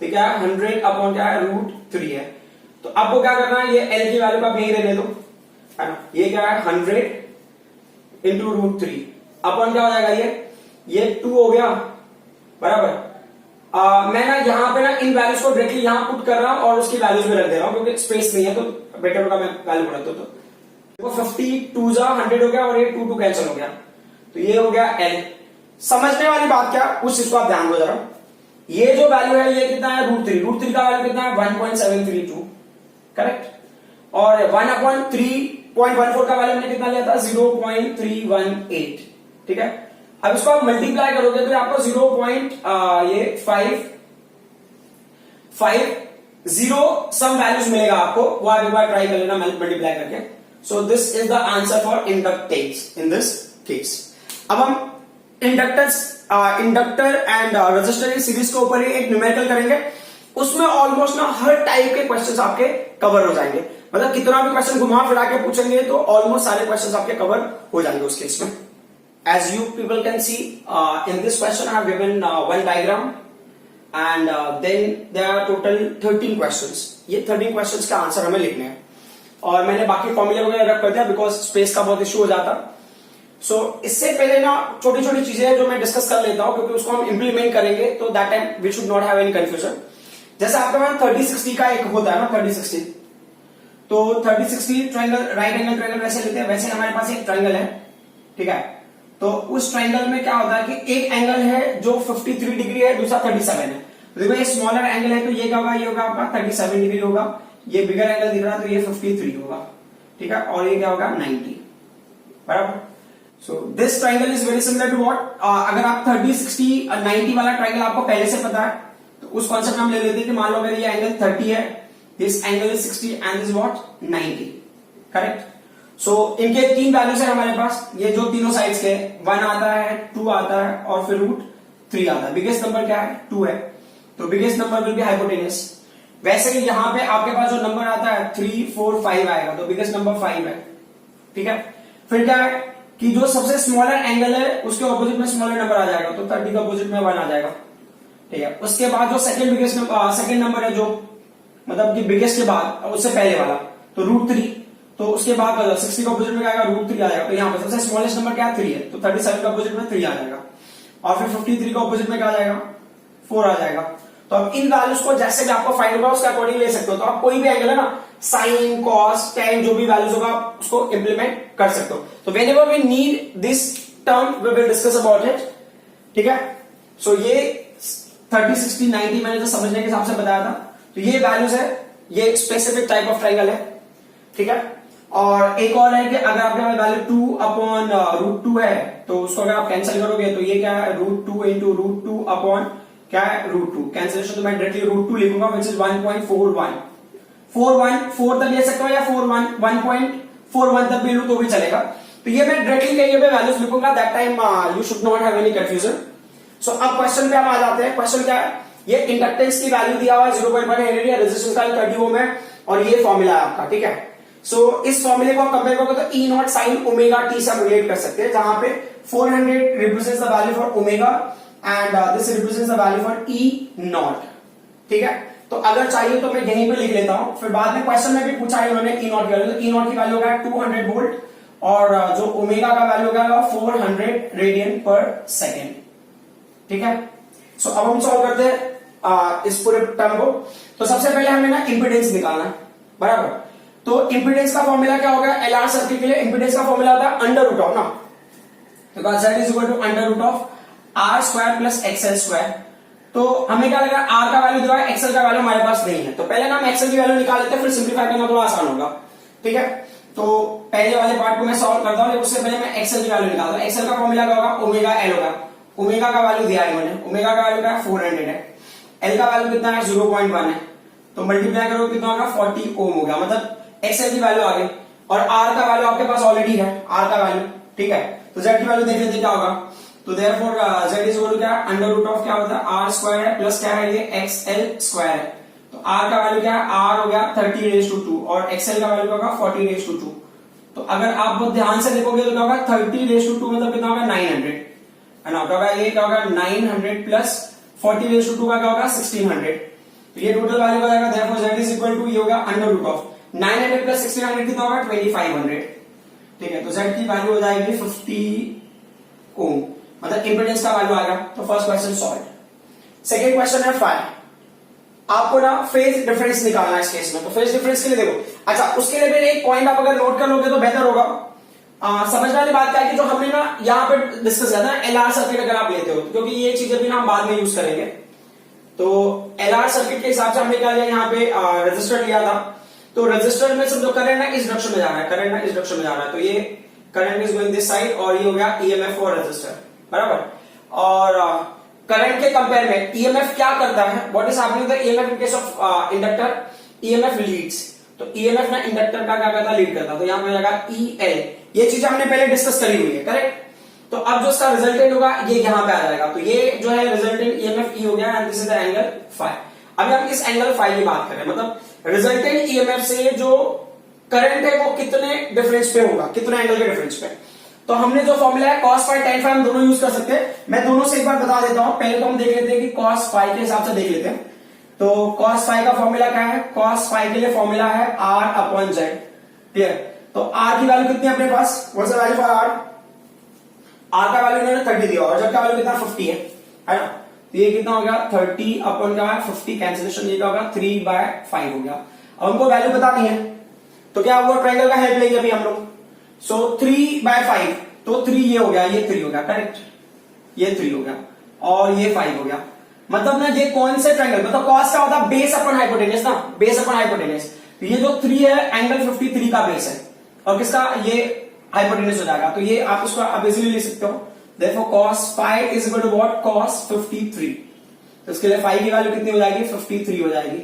ठीक है। 100 अपॉन क्या है √3 है। तो आपको क्या करना है, ये एल की वैल्यू का यही रहने दो, है ना, ये क्या है 100 इंटू √3 अपॉन क्या हो जाएगा, ये 2 हो गया, बराबर। मैं ना यहाँ पे ना इन वैल्यूज को डायरेक्टली यहाँ पुट कर रहा हूं और उसकी वैल्यूज में रख दे रहा हूं, क्योंकि स्पेस नहीं है, तो बेटर होगा मैं वैल्यू बढ़ा दो। तो 52 100 हो गया, और ये 2 कैंसिल हो गया, तो ये हो गया एल। समझने वाली बात क्या, उस चीज को आप ध्यान दो जरा। ये जो वैल्यू है ये कितना है √3 का वैल्यू कितना है 1.732, करेक्ट। और 1/3.14 का वैल्यू हमने कितना लिया था 0.318, ठीक है। अब इसको आप मल्टीप्लाई करोगे तो आपको 0.550 सम वैल्यूज मिलेगा आपको, वो आप एक बार ट्राई कर लेना मल्टीप्लाई करके। So this is the answer for inductance in this case. अब हम इंडक्टर एंड रजिस्टर की सीरीज के ऊपर ही एक न्यूमेरिकल करेंगे, उसमें ऑलमोस्ट ना हर टाइप के क्वेश्चंस आपके कवर हो जाएंगे, मतलब कितना भी क्वेश्चन घुमा फिरा के पूछेंगे तो ऑलमोस्ट सारे क्वेश्चंस आपके कवर हो जाएंगे उस केस में। As you people can see, in this question I have given one diagram and then there are total 13 questions. ये 13 questions का आंसर हमें लिखने हैं, और मैंने बाकी फॉर्मूले वगैरह रख कर दिया बिकॉज स्पेस का बहुत इश्यू हो जाता। सो इससे पहले ना छोटी छोटी चीजें जो मैं डिस्कस कर लेता हूं, क्योंकि उसको हम इंप्लीमेंट करेंगे, तो that time we should not have any confusion. जैसे आपके पास 30-60 का एक होता है ना, 30-60, तो 30-60 ट्राइंगल, राइट एंगल ट्राइंगल वैसे लेते हैं, वैसे हमारे पास एक ट्राइंगल है, ठीक है। तो उस ट्राइंगल में क्या होता है कि एक एंगल है जो 53 डिग्री है, दूसरा 37 है। देखो ये स्मॉलर एंगल है, तो ये क्या होगा, ये होगा आपका 37 डिग्री होगा। ये बिगर एंगल दिख रहा है तो ये 53 होगा, ठीक है। और ये क्या होगा 90, बराबर। So this triangle is very similar to what, अगर आप 30-60 और 90 वाला ट्राइंगल आपको पहले से पता है, तो उस कॉन्सेप्ट में हम ले लेते हैं कि मान लो अगर ये एंगल 30 है, this angle is 60 and this what 90, correct. So इनके 3 वैल्यूज है हमारे पास, ये जो तीनों साइड्स के 1 आता है, 2 आता है, और फिर √3 आता है। बिगेस्ट नंबर क्या है 2 है, तो biggest number will be hypotenuse. वैसे ही यहाँ पे आपके पास जो नंबर आता है 3, 4, 5 आएगा, तो बिगेस्ट नंबर 5 है, ठीक है। फिर क्या है कि जो सबसे स्मॉलर एंगल है उसके ऑपोजिट में स्मॉलर नंबर आ जाएगा, तो 30 के ऑपोजिट में 1 आ जाएगा, ठीक है। उसके बाद जो सेकंड नंबर है, जो मतलब कि बिगेस्ट के बाद उससे पहले वाला, तो √3, तो उसके बाद 60 का ऑपोजिट में आएगा √3 आ जाएगा। तो यहाँ पे सबसे स्मॉलेस्ट नंबर क्या है 3 है, तो 37 का ऑपोजिट में 3 आ जाएगा, और फिर 53 का ऑपोजिट में क्या आ जाएगा 4 आ जाएगा। तो अब इन वैल्यूज को जैसे भी आपको फाइंड होगा उसके अकॉर्डिंग ले सकते हो। तो आप कोई भी एंगल है ना, साइन, कॉस, टेन, जो भी वैल्यूज होगा आप उसको इंप्लीमेंट कर सकते हो। तो whenever we need this term we will discuss about it, ठीक है। सो ये 30, 60, 90 मैंने जो समझने के हिसाब से बताया था, तो ये वैल्यूज है, ये स्पेसिफिक टाइप ऑफ ट्राइंगल है, ठीक है। और एक और है कि अगर आपके पास वैल्यू 2 अपॉन √2 है, तो उसको अगर आप कैंसिल करोगे तो ये क्या है √2 इंटू √2 अपॉन क्या है √2, कैंसिलेशन तो मैं डायरेक्टली √2 लिखूंगा, विच इज 1.41, 4 तक ले सकता हूं, या 1.41 तक भी लू तो भी चलेगा। तो ये मैं डायरेक्टली कहीं पे वैल्यूज लिखूंगा, that time you should not have any confusion. So अब क्वेश्चन पे हम आ जाते हैं। क्वेश्चन क्या है, ये इंडक्टेंस की वैल्यू दिया हुआ है 0.1 हेनरी, रेजिस्टेंस का 30 ओम है, और ये फॉर्मूला है आपका, ठीक है। सो इस फॉर्मूले को कंपेयर करोगे तो ई नॉट साइन ओमेगा टी से हम रिलेट कर सकते हैं, जहां पे 400 represents the value for omega and this represents the value for E not. ठीक है, तो अगर चाहिए तो मैं यहीं पे लिख लेता हूं, फिर बाद में क्वेश्चन में भी पूछा है उन्होंने ई नॉट की वैल्यू, तो ई नॉट की वैल्यू होगा 200 वोल्ट और जो ओमेगा का वैल्यू होगा 400 रेडियन पर सेकेंड। ठीक है, सो अब हम सॉल्व करते हैं इस पूरे टर्म को। तो सबसे पहले हमें ना इंपीडेंस निकालना है, बराबर। तो इंपीडेंस का फॉर्मूला क्या होगा एलआर सर्किट के लिए? इंपीडेंस का फॉर्मूला होता है अंडर रूट ऑफ ना, तो z is equal to under root of R square plus XL square. तो हमें क्या लगा आर का वैल्यू दिया है, एक्सएल का वैल्यू हमारे पास नहीं है, तो पहले ना हम एक्सएल की वैल्यू निकाल लेते हैं, फिर सिंप्लीफाई करना थोड़ा आसान होगा। ठीक है, तो पहले वाले पार्ट को मैं सॉल्व करता हूं, उससे पहले मैं एक्सएल की वैल्यू निकालता हूं। एक्सएल का फॉर्मूला क्या होगा ओमेगा एल होगा, ओमेगा का वैल्यू दिया है इन्होंने, ओमेगा का वैल्यू क्या है 400 है, एल का वैल्यू कितना है 0.1 है, तो मल्टीप्लाई करो कितना होगा 40 ओम हो गया, मतलब एक्सएल की वैल्यू आ गई। और आर का वैल्यू आपके पास ऑलरेडी है, आर का वैल्यू। ठीक है, तो जेड की वैल्यू देख लेते क्या होगा, तो therefore Z is equal to क्या अंडर रूट ऑफ क्या होता है आर स्क्वायर है प्लस क्या है ये एक्सएल स्क्वायर है। तो आर का वैल्यू क्या है आर हो गया 30⁻²2 और एक्सएल का वैल्यू होगा 40⁻²2। तो अगर आप बहुत ध्यान से देखोगे तो क्या होगा 30⁻² मतलब कितना होगा 900 है ना, क्या होगा ये क्या होगा 900 प्लस 40⁻² का क्या होगा 1600। तो ये टोटल वैल्यू हो जाएगा, therefore Z is equal to ये होगा अंडर रूट ऑफ 900 प्लस 1600 कितना होगा 2500। ठीक है, तो जेड की वैल्यू हो जाएगी 50 ओम, मतलब इंपीडेंस का वैल्यू आएगा। तो first question solve. Second question है 5, आपको ना फेज डिफरेंस निकालना है इस केस में। तो फेज डिफरेंस के लिए देखो, अच्छा उसके लिए भी एक पॉइंट आप अगर नोट कर लोगे तो बेहतर होगा। समझने वाली बात क्या है कि जो हमने ना यहाँ पे डिस्कस किया था एलआर सर्किट अगर आप लेते हो, क्योंकि ये चीजें भी ना हम बाद में यूज करेंगे, तो एलआर सर्किट के हिसाब से हमने क्या लिया यहाँ पे रजिस्टर लिया था। तो रजिस्टर में समझो करंट ना इस डायरेक्शन में जा रहा है, करंट ना इस डायरेक्शन में जा रहा है, तो ये current is going this side और ये हो गया ईएमएफ फॉर रजिस्टर, बराबर। और करंट के कंपेयर में ईएमएफ क्या करता है, what is happening the EMF in case of inductor, EMF leads. तो ईएमएफ ना इंडक्टर का क्या करता है लीड करता है, तो यहां पे हो जाएगा ईएल। ये चीजें हमने पहले डिस्कस करी हुई है, करेक्ट। तो अब जो इसका रिजल्टेंट होगा ये यहां पे आ जाएगा, तो ये जो है रिजल्टेंट ईएमएफ ई हो गया and this is the angle phi. अभी हम इस एंगल फाई की बात करें, मतलब रिजल्टेंट ईएमएफ से जो करंट है वो कितने डिफरेंस पे होगा, कितने एंगल के डिफरेंस पे। तो हमने जो फॉर्मूला है cos फाई tan फाई हम दोनों यूज कर सकते हैं। मैं दोनों से एक बार बता देता हूं, पहले तो हम देख लेते हैं कि cos फाई के हिसाब से देख लेते हैं। तो cos फाई का फॉर्मूला क्या है, cos फाई के लिए फॉर्मूला है r/z, क्लियर। तो r की वैल्यू कितनी है अपने पास, what's the value for r, r का वैल्यू इन्होंने 30 दिया और जब का वैल्यू कितना 50 है ना, तो ये कितना हो गया 30/50 कैंसिलेशन, ये क्या होगा 3/5 हो गया। अब हमको वैल्यू बतानी है, तो क्या वो ट्रायंगल का हेल्प लेंगे अभी हम लोग। सो 3/5, तो 3 ये हो गया, ये 3 हो गया, करेक्ट, ये 3 हो गया और ये 5 हो गया। मतलब ना ये कौन से ट्रायंगल, मतलब कॉस क्या होता है बेस अपन हाइपोटेनस ना, बेस अपन हाइपोटेनस। तो ये जो 3 है एंगल 53 का बेस है और किसका ये हाइपोटेनस हो जाएगा। तो ये आप इसको आप इजीली लिख सकते हो, therefore cos phi is equal to what cos 53। तो इसके लिए फाई की वैल्यू कितनी हो जाएगी 53 हो जाएगी।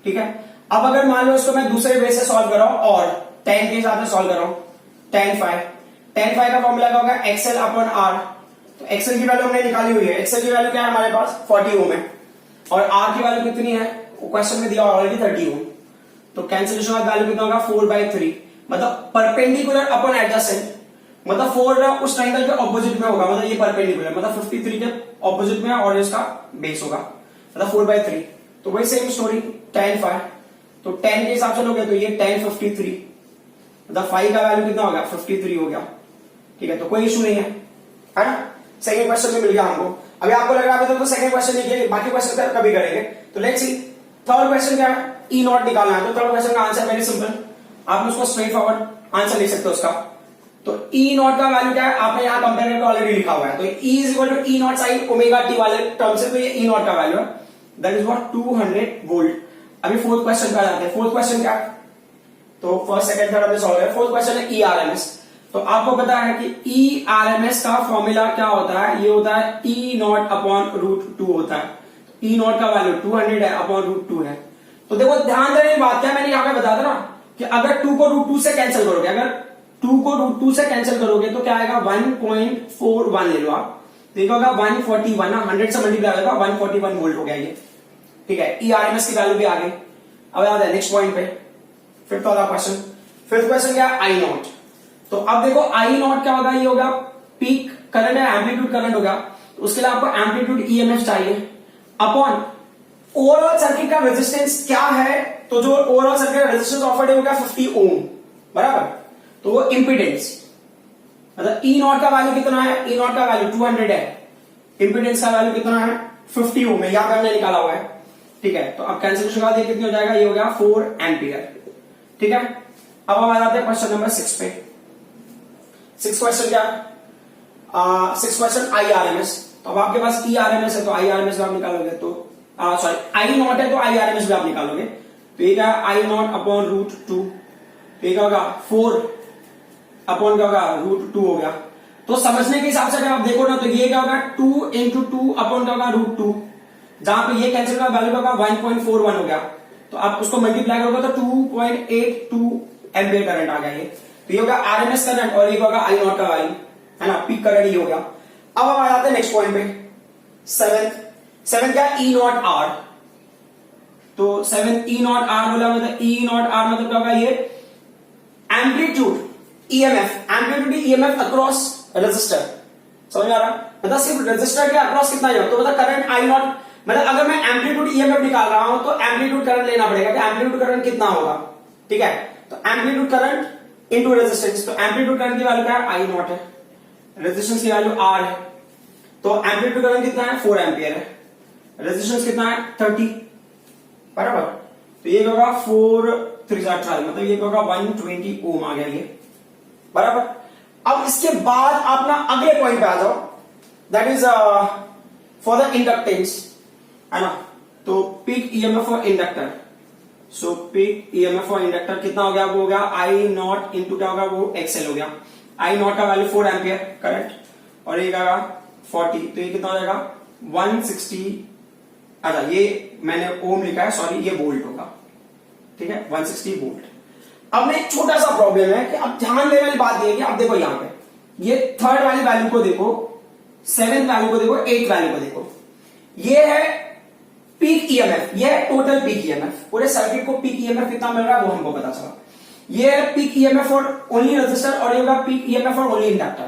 ठीक है, अब अगर मान लो इसको मैं दूसरे बेस से सॉल्व कर रहा हूं और tan के हिसाब से सॉल्व कर रहा हूं, tan फाई का फॉर्मूला क्या होगा XL/R। तो XL की वैल्यू हमने निकाली हुई है, XL की वैल्यू क्या है हमारे पास 40 ओम है और R की वैल्यू कितनी है क्वेश्चन में दिया ऑलरेडी 30 ओम। तो कैंसिलेशन का वैल्यू कितना होगा 4/3, मतलब परपेंडिकुलर अपन एडजेसेंट, मतलब 4 उस ट्रायंगल के ऑपोजिट में होगा, मतलब ये परपेंडिकुलर, मतलब 53 के ऑपोजिट में और इसका बेस होगा, मतलब 4/3। तो वही सेम स्टोरी tan फाई, तो tan के हिसाब से लोगे तो ये tan 53, मतलब फाई का वैल्यू कितना हो गया 53 हो गया। ठीक है, तो कोई इशू नहीं है ना। सेकंड क्वेश्चन में मिल गया हमको। अभी आपको लग रहा है तो सेकंड क्वेश्चन नहीं किया, बाकी क्वेश्चन कभी करेंगे। तो लेट्स सी थर्ड क्वेश्चन क्या है, ई नॉट निकालना है। तो थर्ड क्वेश्चन का आंसर वेरी सिंपल, आप उसको स्ट्रेट फॉरवर्ड आंसर लिख सकते हो उसका। तो ई नॉट का वैल्यू क्या है आपने यहाँ कंपेयर करके ऑलरेडी लिखा हुआ है, तो E is equal to E naught sine omega T वाले टर्म से, तो ये ई नॉट का वैल्यू है दैट इज व्हाट 200 वोल्ट। अभी फोर्थ क्वेश्चन पे जाते हैं। फोर्थ क्वेश्चन क्या है, तो फर्स्ट सेकंड थर्ड हमने सॉल्व किया। फोर्थ क्वेश्चन है ई आरएमएस। तो आपको पता है कि ई आरएमएस का फॉर्मूला क्या होता है, ये होता है ई नॉट अपॉन रूट 2 होता है। ई नॉट का वैल्यू 200 है अपॉन रूट 2 है। तो देखो ध्यान देने की बात क्या मैंने यहाँ पे बताया था ना कि अगर 2 को रूट 2 से कैंसिल करोगे, अगर 2 को रूट 2 से कैंसिल करोगे तो क्या आएगा 1.41 ले लो आप, देखो 141 ना 100 से मल्टीप्लाई होगा 141 वोल्ट हो गया ये। ठीक है, ई आरएमएस की वैल्यू भी आ गई। अब याद है नेक्स्ट पॉइंट पे, फिफ्थ वाला क्वेश्चन। फिफ्थ क्वेश्चन क्या है, आई नॉट। तो अब देखो आई नॉट क्या होगा, ये होगा पीक करंट है, एम्पलीट्यूड करंट होगा, तो उसके लिए आपको एम्पलीट्यूड ईएमएफ चाहिए अपॉन ओवरऑल सर्किट का रेजिस्टेंस क्या है। तो जो ओवरऑल सर्किट का रेजिस्टेंस ऑफर्ड है वो क्या 50 ओम, बराबर। तो वो इंपीडेंस मतलब ई नॉट का वैल्यू कितना है, ई नॉट का वैल्यू 200 है, इंपीडेंस का वैल्यू कितना है 50 ओम है, यहां पे हमने निकाला हुआ है, ठीक है। तो अब कैंसिलेशन का कितनी हो जाएगा, ये हो गया 4 एम्पियर, ठीक है। अब हम आ जाते हैं क्वेश्चन नंबर 6 पे। 6 क्वेश्चन क्या, 6 question I R M S. तो अब आपके पास ई आर एम एस है तो आई आर एम एस आप निकालोगे, तो सॉरी आई नॉट है तो आई आर एम एस भी आप निकालोगे। तो ये क्या आई नॉट अपॉन रूट 2, ये क्या होगा 4 अपॉन क्या होगा रूट 2 हो गया। तो समझने के हिसाब से अगर आप देखो ना तो ये क्या होगा 2 इंटू 2 अपॉन क्या होगा रूट 2, जहां पे ये कैंसिल का वैल्यू होगा 1.41 हो गया। तो आप उसको मल्टीप्लाई करोगे तो 2.82 एम्पियर करंट आ गया ये। तो ये होगा आरएमएस करंट और ये होगा आई नॉट का वैल्यू, है ना, पीक करंट ये हो गया। अब हम आ जाते हैं नेक्स्ट पॉइंट पे, सेवन क्या ई नॉट आर। तो 7 ई नॉट आर बोला मतलब ई नॉट आर मतलब क्या होगा, ये amplitude EMF, amplitude EMF across resistor, समझ में आ रहा, मतलब सिर्फ रेजिस्टर के अक्रॉस कितना है। तो मतलब करंट आई नॉट मतलब अगर मैं एम्पलीट्यूड ईएमएफ निकाल रहा हूं तो एम्पलीट्यूड करंट लेना पड़ेगा कि एम्पलीट्यूड करंट कितना होगा, ठीक है। तो एम्पलीट्यूड करंट इनटू रेजिस्टेंस, तो एम्पलीट्यूड करंट की वैल्यू क्या है आई नॉट है, रेजिस्टेंस की वैल्यू आर है। तो एम्पलीट्यूड करंट कितना है 4 एम्पियर है, रेजिस्टेंस कितना है 30, बराबर। तो ये होगा 4 3 12 मतलब ये होगा 120 ओम आ गया ये, बराबर। अब इसके बाद आप ना अगले पॉइंट पे आ जाओ, that is for the inductance, है ना। तो peak EMF for inductor, so peak EMF for inductor कितना हो गया, वो हो गया आई नॉट इंटू क्या होगा वो एक्सएल हो गया। आई नॉट का वैल्यू 4 एम्पियर करंट और ये क्या 40, तो ये कितना हो जाएगा 160, अच्छा ये मैंने ओम लिखा है, सॉरी ये वोल्ट होगा, ठीक है 160 वोल्ट। अब में एक छोटा सा प्रॉब्लम है कि अब ध्यान देने वाली बात ये है कि अब देखो यहां पे ये थर्ड वाली वैल्यू को देखो, 7th वैल्यू को देखो, 8th वैल्यू को देखो, ये है पीक ईएमएफ, ये है टोटल पीक ईएमएफ, पूरे सर्किट को पीक ईएमएफ कितना मिल रहा है वो हमको पता चला। ये है peak EMF for only resistor और ये होगा peak EMF for only inductor.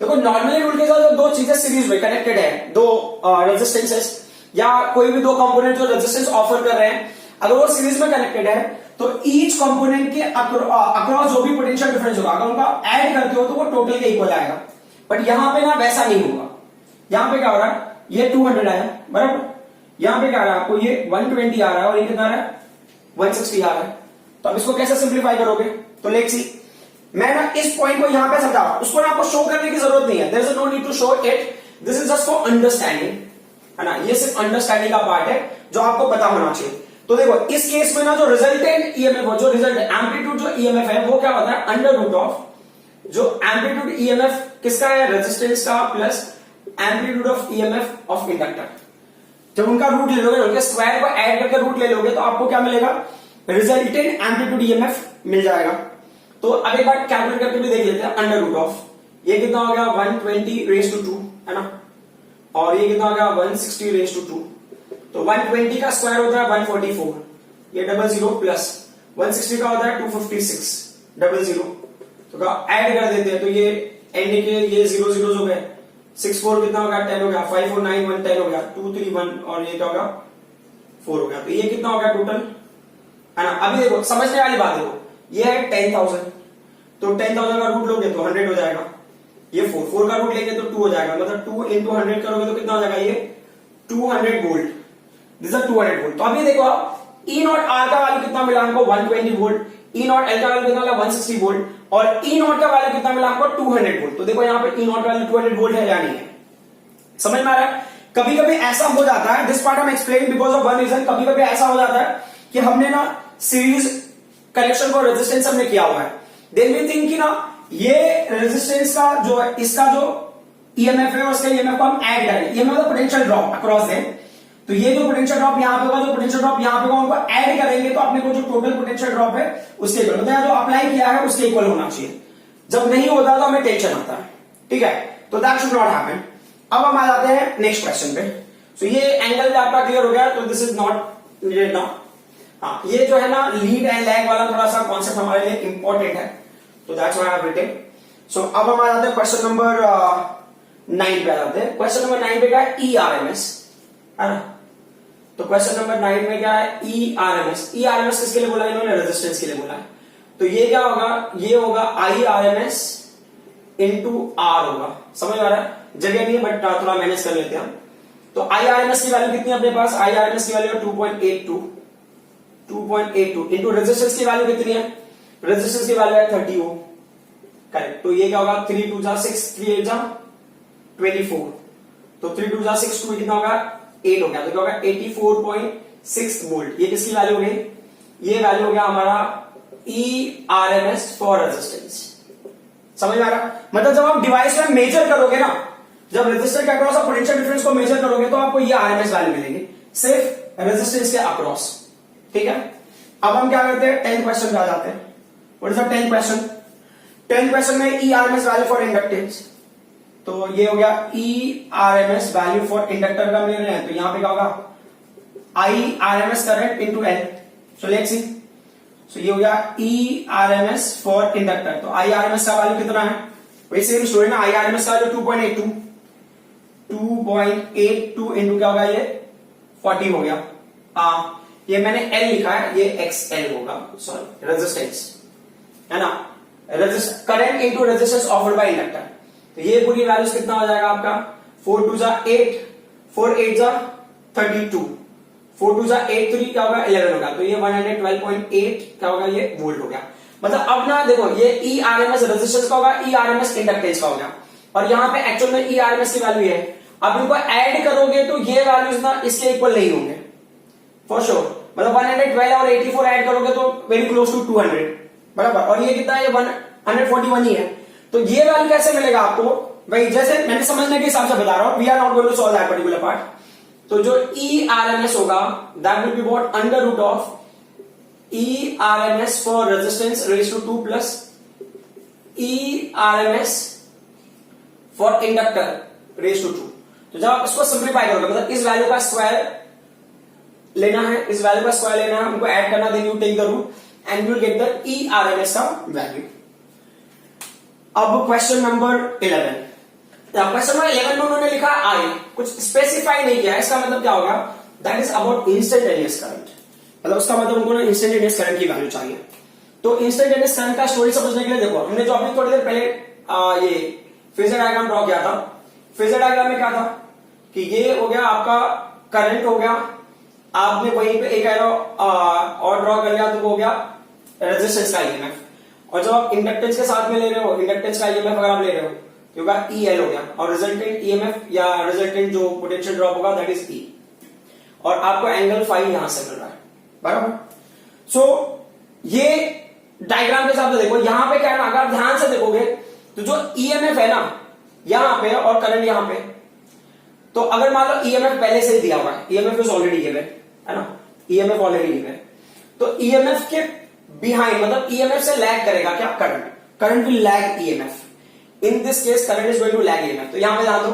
देखो नॉर्मली रूल के साथ दो चीजें सीरीज में कनेक्टेड है, दो रेजिस्टेंसेस या कोई भी दो कंपोनेंट जो रेजिस्टेंस ऑफर कर रहे हैं, अगर वो सीरीज में कनेक्टेड है तो ईच कंपोनेंट के अक्रॉस जो भी पोटेंशियल डिफरेंस होगा अगर उनका ऐड करते हो तो वो टोटल के इक्वल आएगा। बट यहां पे ना वैसा नहीं होगा, यहां पे क्या हो रहा है ये 200 आया, बराबर, यहां पे क्या आ रहा है आपको ये 120 आ रहा है और ये कितना आ रहा है 160 आ रहा है। तो अब इसको कैसे सिंप्लीफाई करोगे, तो लेट्स सी, मैं ना इस पॉइंट को यहां पे समझा, उसको ना आपको शो करने की जरूरत नहीं है, there is no need to show it, this is just for understanding, है ना, ये सिर्फ अंडरस्टैंडिंग का पार्ट है जो आपको पता होना चाहिए। तो देखो इस केस में ना जो रिजल्टेंट ईएमएफ जो रिजल्ट एम्पलीट्यूड जो ईएमएफ है वो क्या होता है अंडर रूट ऑफ जो एम्पलीट्यूड ईएमएफ किसका है रेजिस्टेंस का plus amplitude of EMF of inductor. जब उनका रूट ले लोगे, उनके स्क्वायर को ऐड करके रूट ले लोगे तो आपको क्या मिलेगा रिजल्टेंट एम्पलीट्यूड ईएमएफ मिल जाएगा। तो अब एक बार कैलकुलेट करके भी देख लेते हैं, अंडर रूट ऑफ ये कितना हो गया 120 रेज टू 2, है ना, और ये कितना हो गया 160 रेज टू 2, तो 120 का स्क्वायर होता है 144, ये 00 प्लस 160 का होता है 256 00, तो ऐड कर देते हैं तो ये एंड के ये 0 0 हो गए, 6 4 कितना हो गया 10 हो गया, 5 4 9 1 10 हो गया, 2 3 1 और ये क्या होगा 4 हो गया। तो ये कितना हो गया टोटल, है ना। अभी देखो समझने वाली बात देखो, ये है 10,000, तो 10,000 का रूट लोगे तो 100 हो जाएगा, ये 4 का रूट लेंगे तो 2 हो जाएगा, मतलब 2 into 100 करोगे तो कितना हो जाएगा ये 200 वोल्ट, दिस इज 200 वोल्ट। तो अभी देखो आप ई नॉट आर का वैल्यू कितना मिला हमको 120 वोल्ट, ई नॉट एल का वैल्यू कितना मिला 160 वोल्ट और ई नॉट का वैल्यू कितना मिला हमको 200 वोल्ट। तो देखो यहाँ पे ई नॉट वैल्यू 200 वोल्ट है या नहीं है, समझ में आ रहा है। कभी कभी ऐसा हो जाता है, दिस पार्ट हम explain because of one reason, कभी कभी ऐसा हो जाता है कि हमने ना सीरीज कनेक्शन को रेजिस्टेंस हमने किया हुआ है, देन वी थिंक कि ना ये रेजिस्टेंस का जो है इसका जो ईएमएफ है उसका ईएमएफ को हम ऐड करें, ईएमएफ मतलब पोटेंशियल ड्रॉप अक्रॉस है, तो ये जो पोटेंशियल ड्रॉप यहां पे होगा जो पोटेंशियल ड्रॉप यहां पे होगा उनको ऐड करेंगे तो अपने को जो टोटल पोटेंशियल ड्रॉप है उसके इक्वल, मतलब जो अप्लाई किया है उसके इक्वल होना चाहिए। जब नहीं होता तो हमें टेंशन आता है, ठीक है, तो दैट शुड नॉट हैपन। अब हम आ जाते हैं नेक्स्ट क्वेश्चन पे। सो ये एंगल आपका क्लियर हो गया, तो this is not needed now. हाँ, ये जो है ना लीड एंड लैग वाला थोड़ा सा कॉन्सेप्ट हमारे लिए इंपॉर्टेंट है, तो that's why I have written. So अब हम आ जाते हैं क्वेश्चन नंबर 9 पे आ जाते हैं। क्वेश्चन नंबर 9 पे क्या है? ERMS, है ना। तो क्वेश्चन नंबर 9 में क्या है? ERMS। ERMS किसके लिए बोला इन्होंने? रेजिस्टेंस के लिए बोला है। तो ये क्या होगा? ये होगा IRMS इंटू R होगा। समझ आ रहा है? जगह नहीं है बट थोड़ा मैनेज कर लेते हैं हम। तो IRMS की वैल्यू कितनी है अपने पास? IRMS की वैल्यू है 2.82 इंटू रेजिस्टेंस की वैल्यू कितनी है? रेजिस्टेंस की वैल्यू है 30 ओम। करेक्ट। तो ये क्या होगा? 3 2 जा 6, 3 8 जा 24। तो 3 2 जा 6, 2 कितना होगा? 8 हो गया। तो क्या होगा? 84.6 वोल्ट। ये किसकी वैल्यू हो गई? ये वैल्यू हो गया हमारा ERMS फॉर रेजिस्टेंस। समझ में आ रहा? मतलब जब आप डिवाइस में मेजर करोगे ना, जब रेजिस्टर के अक्रॉस आप पोटेंशियल डिफरेंस को मेजर करोगे तो आपको ये RMS वैल्यू मिलेंगे सिर्फ रेजिस्टेंस के अक्रॉस। ठीक है। अब हम क्या करते हैं? 10th क्वेश्चन पे आ जाते हैं। What is the 10th question? 10th question में ERMS वैल्यू फॉर इंडक्टेंस। तो ये हो गया ERMS वैल्यू फॉर इंडक्टर का ले रहे हैं, तो यहां पे क्या होगा? IRMS current into L। So let's see. So ये हो गया ERMS फॉर इंडक्टर। तो IRMS का वैल्यू कितना है? वही सेम स्टोरी ना। IRMS का वैल्यू 2.82 इंटू क्या होगा? ये 40 हो गया। ये मैंने L लिखा है, ये XL होगा, सॉरी रेजिस्टेंस, है ना। Current into resistance offered by inductor. तो ये पूरी वैल्यूज कितना हो जाएगा आपका? 4 2 जा 8, 4 8 जा 32, 4 2 जा 8, 3 क्या होगा? 11 होगा। तो ये 112.8 क्या होगा? ये वोल्ट हो गया। मतलब अब ना देखो, ये ERMS रेजिस्टेंस का होगा, ERMS इंडक्टेंस का होगा, और यहां पे एक्चुअल में ERMS की वैल्यू है। अब इनको ऐड करोगे तो ये वैल्यूज ना इसके इक्वल नहीं होंगे फॉर श्योर। मतलब 112 और 84 ऐड करोगे तो वेरी क्लोज टू 200, बराबर। और ये कितना है? 141 ही है। तो ये वैल्यू कैसे मिलेगा आपको? भाई जैसे मैंने समझने के हिसाब से बता रहा हूं, we are not going to solve that particular part. तो जो ERMS होगा that will be what? Under root of ERMS for resistance raise to 2 plus ERMS for inductor raise to 2। तो जब आप इसको सिंप्लीफाई करोगे, मतलब इस वैल्यू का स्क्वायर लेना है, इस वैल्यू का स्क्वायर लेना है, हमको ऐड करना, then you take the root and you will get the ERMS का वैल्यू। अब क्वेश्चन नंबर 11। क्वेश्चन नंबर 11 में उन्होंने लिखा आई, कुछ स्पेसिफाई नहीं किया। इसका मतलब क्या होगा? That is about instantaneous current. मतलब उसका मतलब उनको ना इंस्टेंटेनियस करंट की वैल्यू चाहिए। तो इंस्टेंटेनियस करंट का स्टोरी समझने के लिए देखो, हमने जो अभी थोड़ी देर पहले ये फेजर डायग्राम ड्रॉ किया था। फेजर डायग्राम में क्या था कि ये हो गया आपका करंट हो गया, आपने वहीं पे एक एरो और ड्रॉ कर लिया तो वो हो गया रेजिस्टेंस का EMF। और जब आप इंडक्टेंस के साथ में ले रहे हो, इंडक्टेंस का EMF अगर आप ले रहे हो तो होगा EL हो गया, और रिजल्टेंट EMF या रिजल्टेंट जो पोटेंशियल ड्रॉप होगा दैट इज E, और आपको एंगल फाई यहां से मिल रहा है, बराबर। सो ये डायग्राम के हिसाब से देखो, यहां पे क्या है ना, अगर आप ध्यान से देखोगे तो जो EMF है ना यहां पे और करंट यहां पे, तो अगर मान लो EMF पहले से ही दिया हुआ है, EMF इज ऑलरेडी गिवन, है ना, EMF ऑलरेडी गिवन, तो EMF के बिहाइंड मतलब EMF से लैग करेगा क्या? Current will lag EMF। In this case current is going to lag EMF। तो यहां पे ध्यान दो,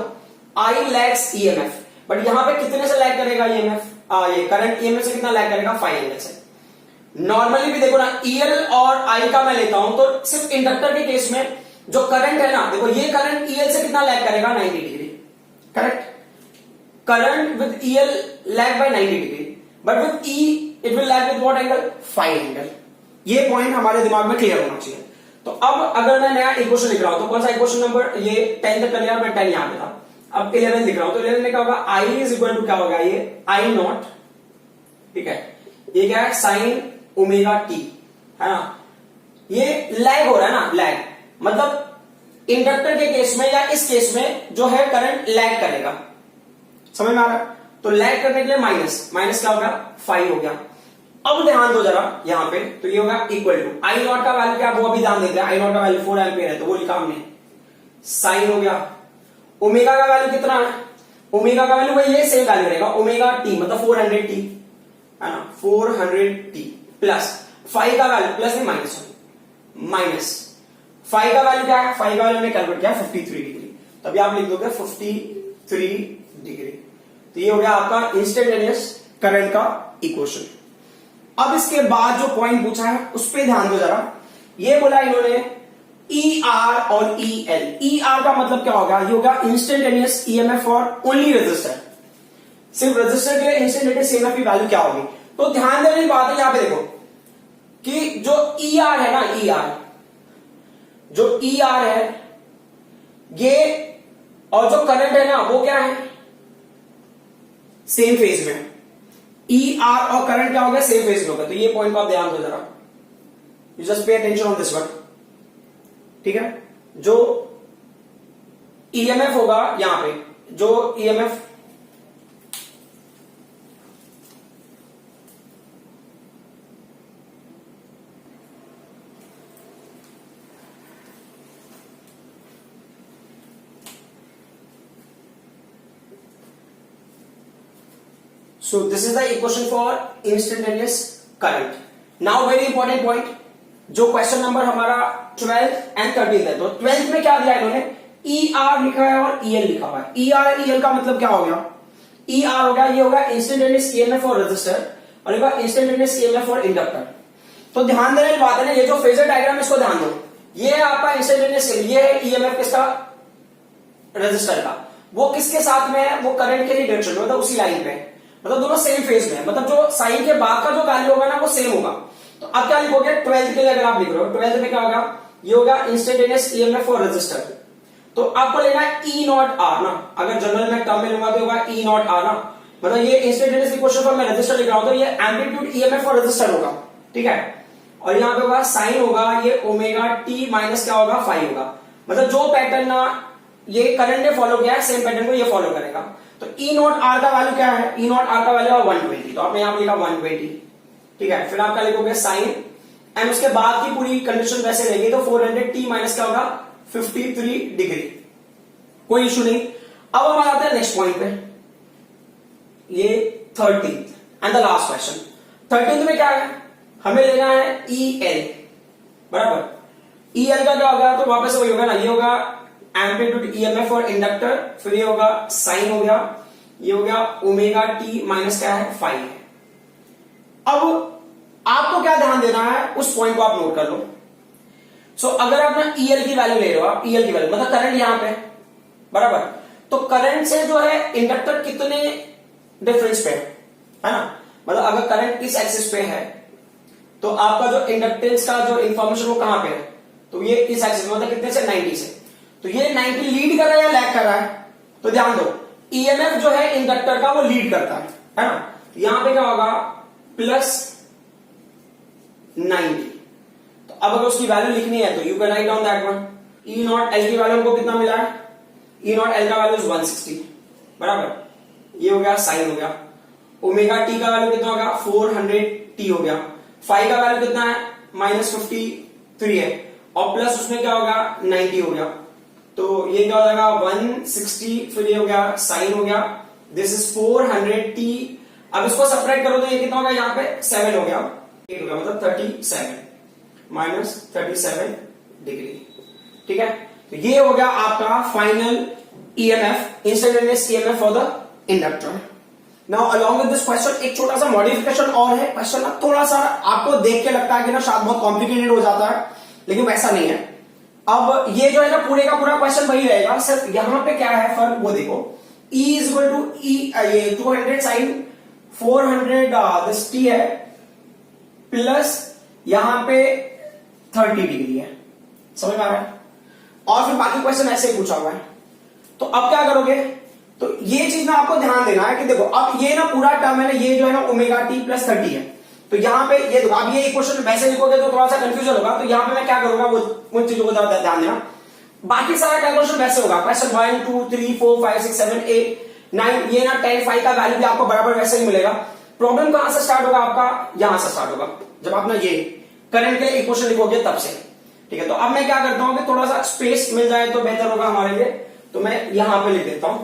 I लैग्स EMF, बट यहां पे कितने से लैग करेगा EMF? ये करंट EMF से कितना लैग करेगा? 5 एंगल से। नॉर्मली भी देखो ना, EL और I का मैं लेता हूं तो सिर्फ इंडक्टर के केस में जो करंट है ना, देखो ये करंट EL से कितना लैग करेगा? 90 degree, correct. Current with EL lag by 90 degree, but with E it will lag with what angle? 5 angle. ये पॉइंट हमारे दिमाग में क्लियर होना चाहिए। तो अब अगर मैं नया इक्वेशन लिख रहा हूं तो कौन सा इक्वेशन नंबर? ये 10 तक कर लिया, मैं 10 यहां पे था, अब 11 लिख रहा हूं। तो 11 में क्या होगा? I इज इक्वल टू क्या होगा? ये I नॉट, ठीक है, ये क्या है? साइन ओमेगा टी, है ना। ये लैग हो रहा है ना, लैग मतलब इंडक्टर के केस में या इस केस में जो है करंट लैग करेगा, समझ में आ रहा है? तो लैग करने के लिए माइनस क्या होगा? 5 हो गया। अब ध्यान दो जरा यहां पे, तो ये होगा इक्वल टू I नॉट का वैल्यू क्या? वो अभी ध्यान देते हैं। I नॉट का वैल्यू 4 एम्पियर है, तो वो लिखा हमने, साइन हो गया। ओमेगा का वैल्यू कितना है? ओमेगा का वैल्यू वही है, सेम वैल्यू रहेगा, ओमेगा टी मतलब 400 टी, है ना, 400 टी प्लस 5 का वैल्यू, प्लस नहीं माइनस 5 का वैल्यू क्या है? 5 का वैल्यू ने कैलकुलेट किया 53 डिग्री, तभी आप लिख दोगे 53 डिग्री। तो ये हो गया आपका इंस्टेंटेनियस करंट का इक्वेशन। अब इसके बाद जो पॉइंट पूछा है उस पर ध्यान दो जरा। ये बोला इन्होंने ई आर और ई एल। ई आर का मतलब क्या होगा? ये होगा instantaneous EMF for only register. सिर्फ रजिस्टर के इंस्टेंटेनियस ईएमएफ की वैल्यू क्या होगी? तो ध्यान देने की बात है, यहां पे देखो कि जो ई आर है ना, ई आर, जो ई आर है ये, और जो करंट है ना वो क्या है? सेम फेज में। ई आर और करंट क्या होगा? सेम फेज में होगा। तो ये पॉइंट को आप ध्यान दो जरा, you just pay attention on this one, ठीक है। जो ईएमएफ होगा यहां पे, जो EMF so this is the equation for instantaneous current. Now very important point, जो क्वेश्चन नंबर हमारा 12 एंड 13 है, तो 12th में क्या दिया इन्होंने? ई आर लिखा है और ई एल लिखा हुआ है। ई आर ई एल का मतलब क्या हो गया? ई आर हो गया, ये होगा इंस्टेंटेनियस ईएमएफ फॉर रजिस्टर, और ये होगा इंस्टेंटेनियस ईएमएफ फॉर इंडक्टर। तो ध्यान देने की बात है ना, ये जो फेजर डायग्राम इसको ध्यान दो, ये है आपका इंस्टेंटेनियस, ये है ईएमएफ किसका? रजिस्टर का। वो किसके साथ में है? वो करंट के ही डायरेक्शन में, मतलब उसी लाइन पे, मतलब दोनों सेम फेज में, मतलब जो साइन के बाद का जो वैल्यू होगा ना वो सेम होगा। तो अब क्या लिखोगे 12th के लिए? अगर आप लिख रहे हो 12th में क्या होगा? ये होगा इंस्टेंटेनियस ईएमएफ फॉर रजिस्टर। तो आपको लेना है ई नॉट आर ना, अगर जनरल में टर्म में लूंगा तो होगा ई नॉट आर ना, मतलब ये इंस्टेंटेनियस इक्वेशन फॉर मैं रजिस्टर लिख रहा हूं तो ये एम्पलीट्यूड ईएमएफ फॉर रजिस्टर होगा, ठीक है। और यहां पे होगा साइन होगा ये ओमेगा टी माइनस क्या होगा? फाई होगा। मतलब जो पैटर्न ना ये करंट ने फॉलो किया है सेम पैटर्न को ये फॉलो करेगा। तो ई नॉट आर का वैल्यू क्या है? ई नॉट आर का वैल्यू है 120, तो आपने यहां पर लिखा 120, ठीक है। फिर आप क्या लिखोगे? साइन, एंड उसके बाद की पूरी कंडीशन वैसे रहेगी, तो 400 टी माइनस क्या होगा? 53 डिग्री, कोई इशू नहीं। अब हम आते हैं नेक्स्ट पॉइंट पे, ये 13th and the last question. 13th में क्या है? हमें लेना है ई एल, बराबर। ई एल का क्या होगा? तो वापस वही होगा ना, ये होगा एम्पलीट्यूड ईएमएफ फॉर इंडक्टर, फिर ये होगा साइन हो गया, ये हो गया ओमेगा टी माइनस क्या है? फाई है। अब आपको क्या ध्यान देना है, उस पॉइंट को आप नोट कर लो। सो अगर आप ना ईएल की वैल्यू ले रहे हो, आप ईएल की वैल्यू मतलब करंट यहां पे, बराबर, तो करंट से जो है इंडक्टर कितने डिफरेंस पे है ना, मतलब अगर करंट इस एक्सिस पे है तो आपका जो इंडक्टेंस का जो इंफॉर्मेशन वो कहां पे है? तो ये इस एक्सिस, मतलब कितने से? 90 से। तो ये 90 लीड कर रहा है या लैग कर रहा है? तो ध्यान दो, ईएमएफ जो है इंडक्टर का वो लीड करता है ना। यहां पे क्या होगा? प्लस 90। तो अब अगर उसकी वैल्यू लिखनी है तो you can write down that one. E naught L की वैल्यू हमको कितना मिला है? ई नॉट एल का वैल्यू 160, बराबर। ये हो गया साइन हो गया। ओमेगा टी का वैल्यू कितना होगा? 400 टी हो गया। फाई का वैल्यू कितना है? -53 है, और प्लस उसमें क्या होगा? 90 हो गया। तो ये क्या हो जाएगा? 160, फिर ये हो गया साइन हो गया, दिस इज 400 टी। अब इसको सब्ट्रैक्ट करो तो ये कितना होगा? यहाँ पे 7 हो गया, 8 हो गया, मतलब 37 -37 डिग्री, ठीक है। तो ये हो गया आपका final EMF, instantaneous EMF for the inductor. Now along with this question एक छोटा सा मॉडिफिकेशन और है। क्वेश्चन ना थोड़ा सा आपको देख के लगता है कि ना शायद बहुत कॉम्प्लिकेटेड हो जाता है, लेकिन वैसा नहीं है। अब ये जो है ना पूरे का पूरा क्वेश्चन वही रहेगा, सिर्फ यहां पे क्या है फर्क वो देखो। E इज इक्वल टू ये 200 साइन 400 दिस टी है, प्लस यहां पे 30 डिग्री है, समझ में आ रहा है? और फिर बाकी क्वेश्चन ऐसे ही पूछा हुआ है। तो अब क्या करोगे? तो ये चीज ना आपको ध्यान देना है कि देखो अब ये ना पूरा टर्म है ना, ये जो है ना ओमेगा टी प्लस 30 है। तो यहां पे ये देखो, अब ये इक्वेशन वैसे लिखोगे तो थोड़ा सा कंफ्यूजन होगा, तो यहां पे मैं क्या करूंगा वो उन चीजों को ध्यान देना। बाकी सारा कैलकुलेशन वैसे होगा, क्वेश्चन 1 2 3 4 5 6 7 8 9, ये ना 10 5 का वैल्यू भी आपको बराबर वैसे ही मिलेगा। प्रॉब्लम कहां से स्टार्ट होगा? आपका यहां से स्टार्ट होगा, जब आप ना ये करंट के इक्वेशन लिखोगे तब से, ठीक है। तो अब मैं क्या करता हूं कि थोड़ा सा स्पेस मिल जाए तो बेहतर होगा हमारे लिए, तो मैं यहां पे लिख देता हूं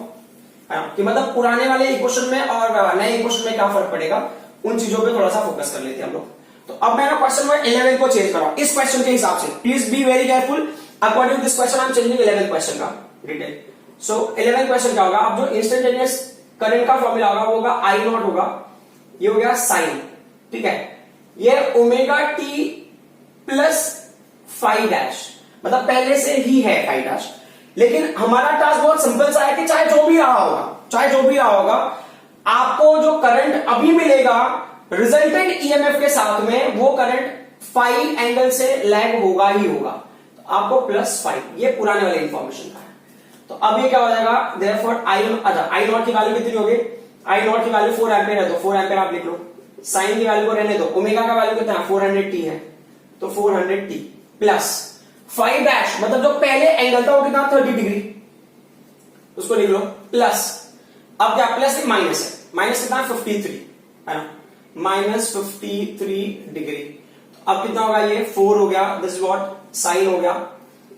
कि मतलब पुराने वाले इक्वेशन में और नए इक्वेशन में क्या फर्क पड़ेगा, उन चीजों पे थोड़ा सा फोकस कर लेते हैं हम लोग। तो अब मैं ना क्वेश्चन नंबर 11 को चेंज कर रहा हूं इस क्वेश्चन के हिसाब से। Please be very careful, according to this question I am changing 11th question का डिटेल। सो 11th क्वेश्चन क्या होगा? अब जो इंस्टेंटेनियस करंट का फॉर्मूला होगा वो होगा आई नॉट होगा, ये हो गया साइन, ठीक है। ये omega t plus five dash, मतलब पहले से ही है फाइव डैश। लेकिन हमारा टास्क बहुत सिंपल सा है कि चाहे जो भी रहा होगा, आपको जो करंट अभी मिलेगा रिजल्टेंट ईएमएफ के साथ में, वो करंट फाइव एंगल से लैग होगा ही होगा। तो आपको प्लस फाइव, ये पुराने वाले इंफॉर्मेशन का है। तो अब ये क्या हो जाएगा, देयरफॉर आई नॉट की वैल्यू कितनी होगी, आई नॉट की वैल्यू 4 एम्पियर है, तो 4 एम्पियर आप लिख लो। साइन की वैल्यू को रहने दो, ओमेगा का वैल्यू कितना है 400t है, तो 400t प्लस 5 डैश, मतलब जो पहले एंगल था वो कितना 30 डिग्री, उसको लिख लो प्लस। अब क्या प्लस की माइनस है, माइनस कितना 53 है ना, माइनस 53 डिग्री। तो अब कितना होगा, ये 4 हो गया, दिस व्हाट साइन हो गया,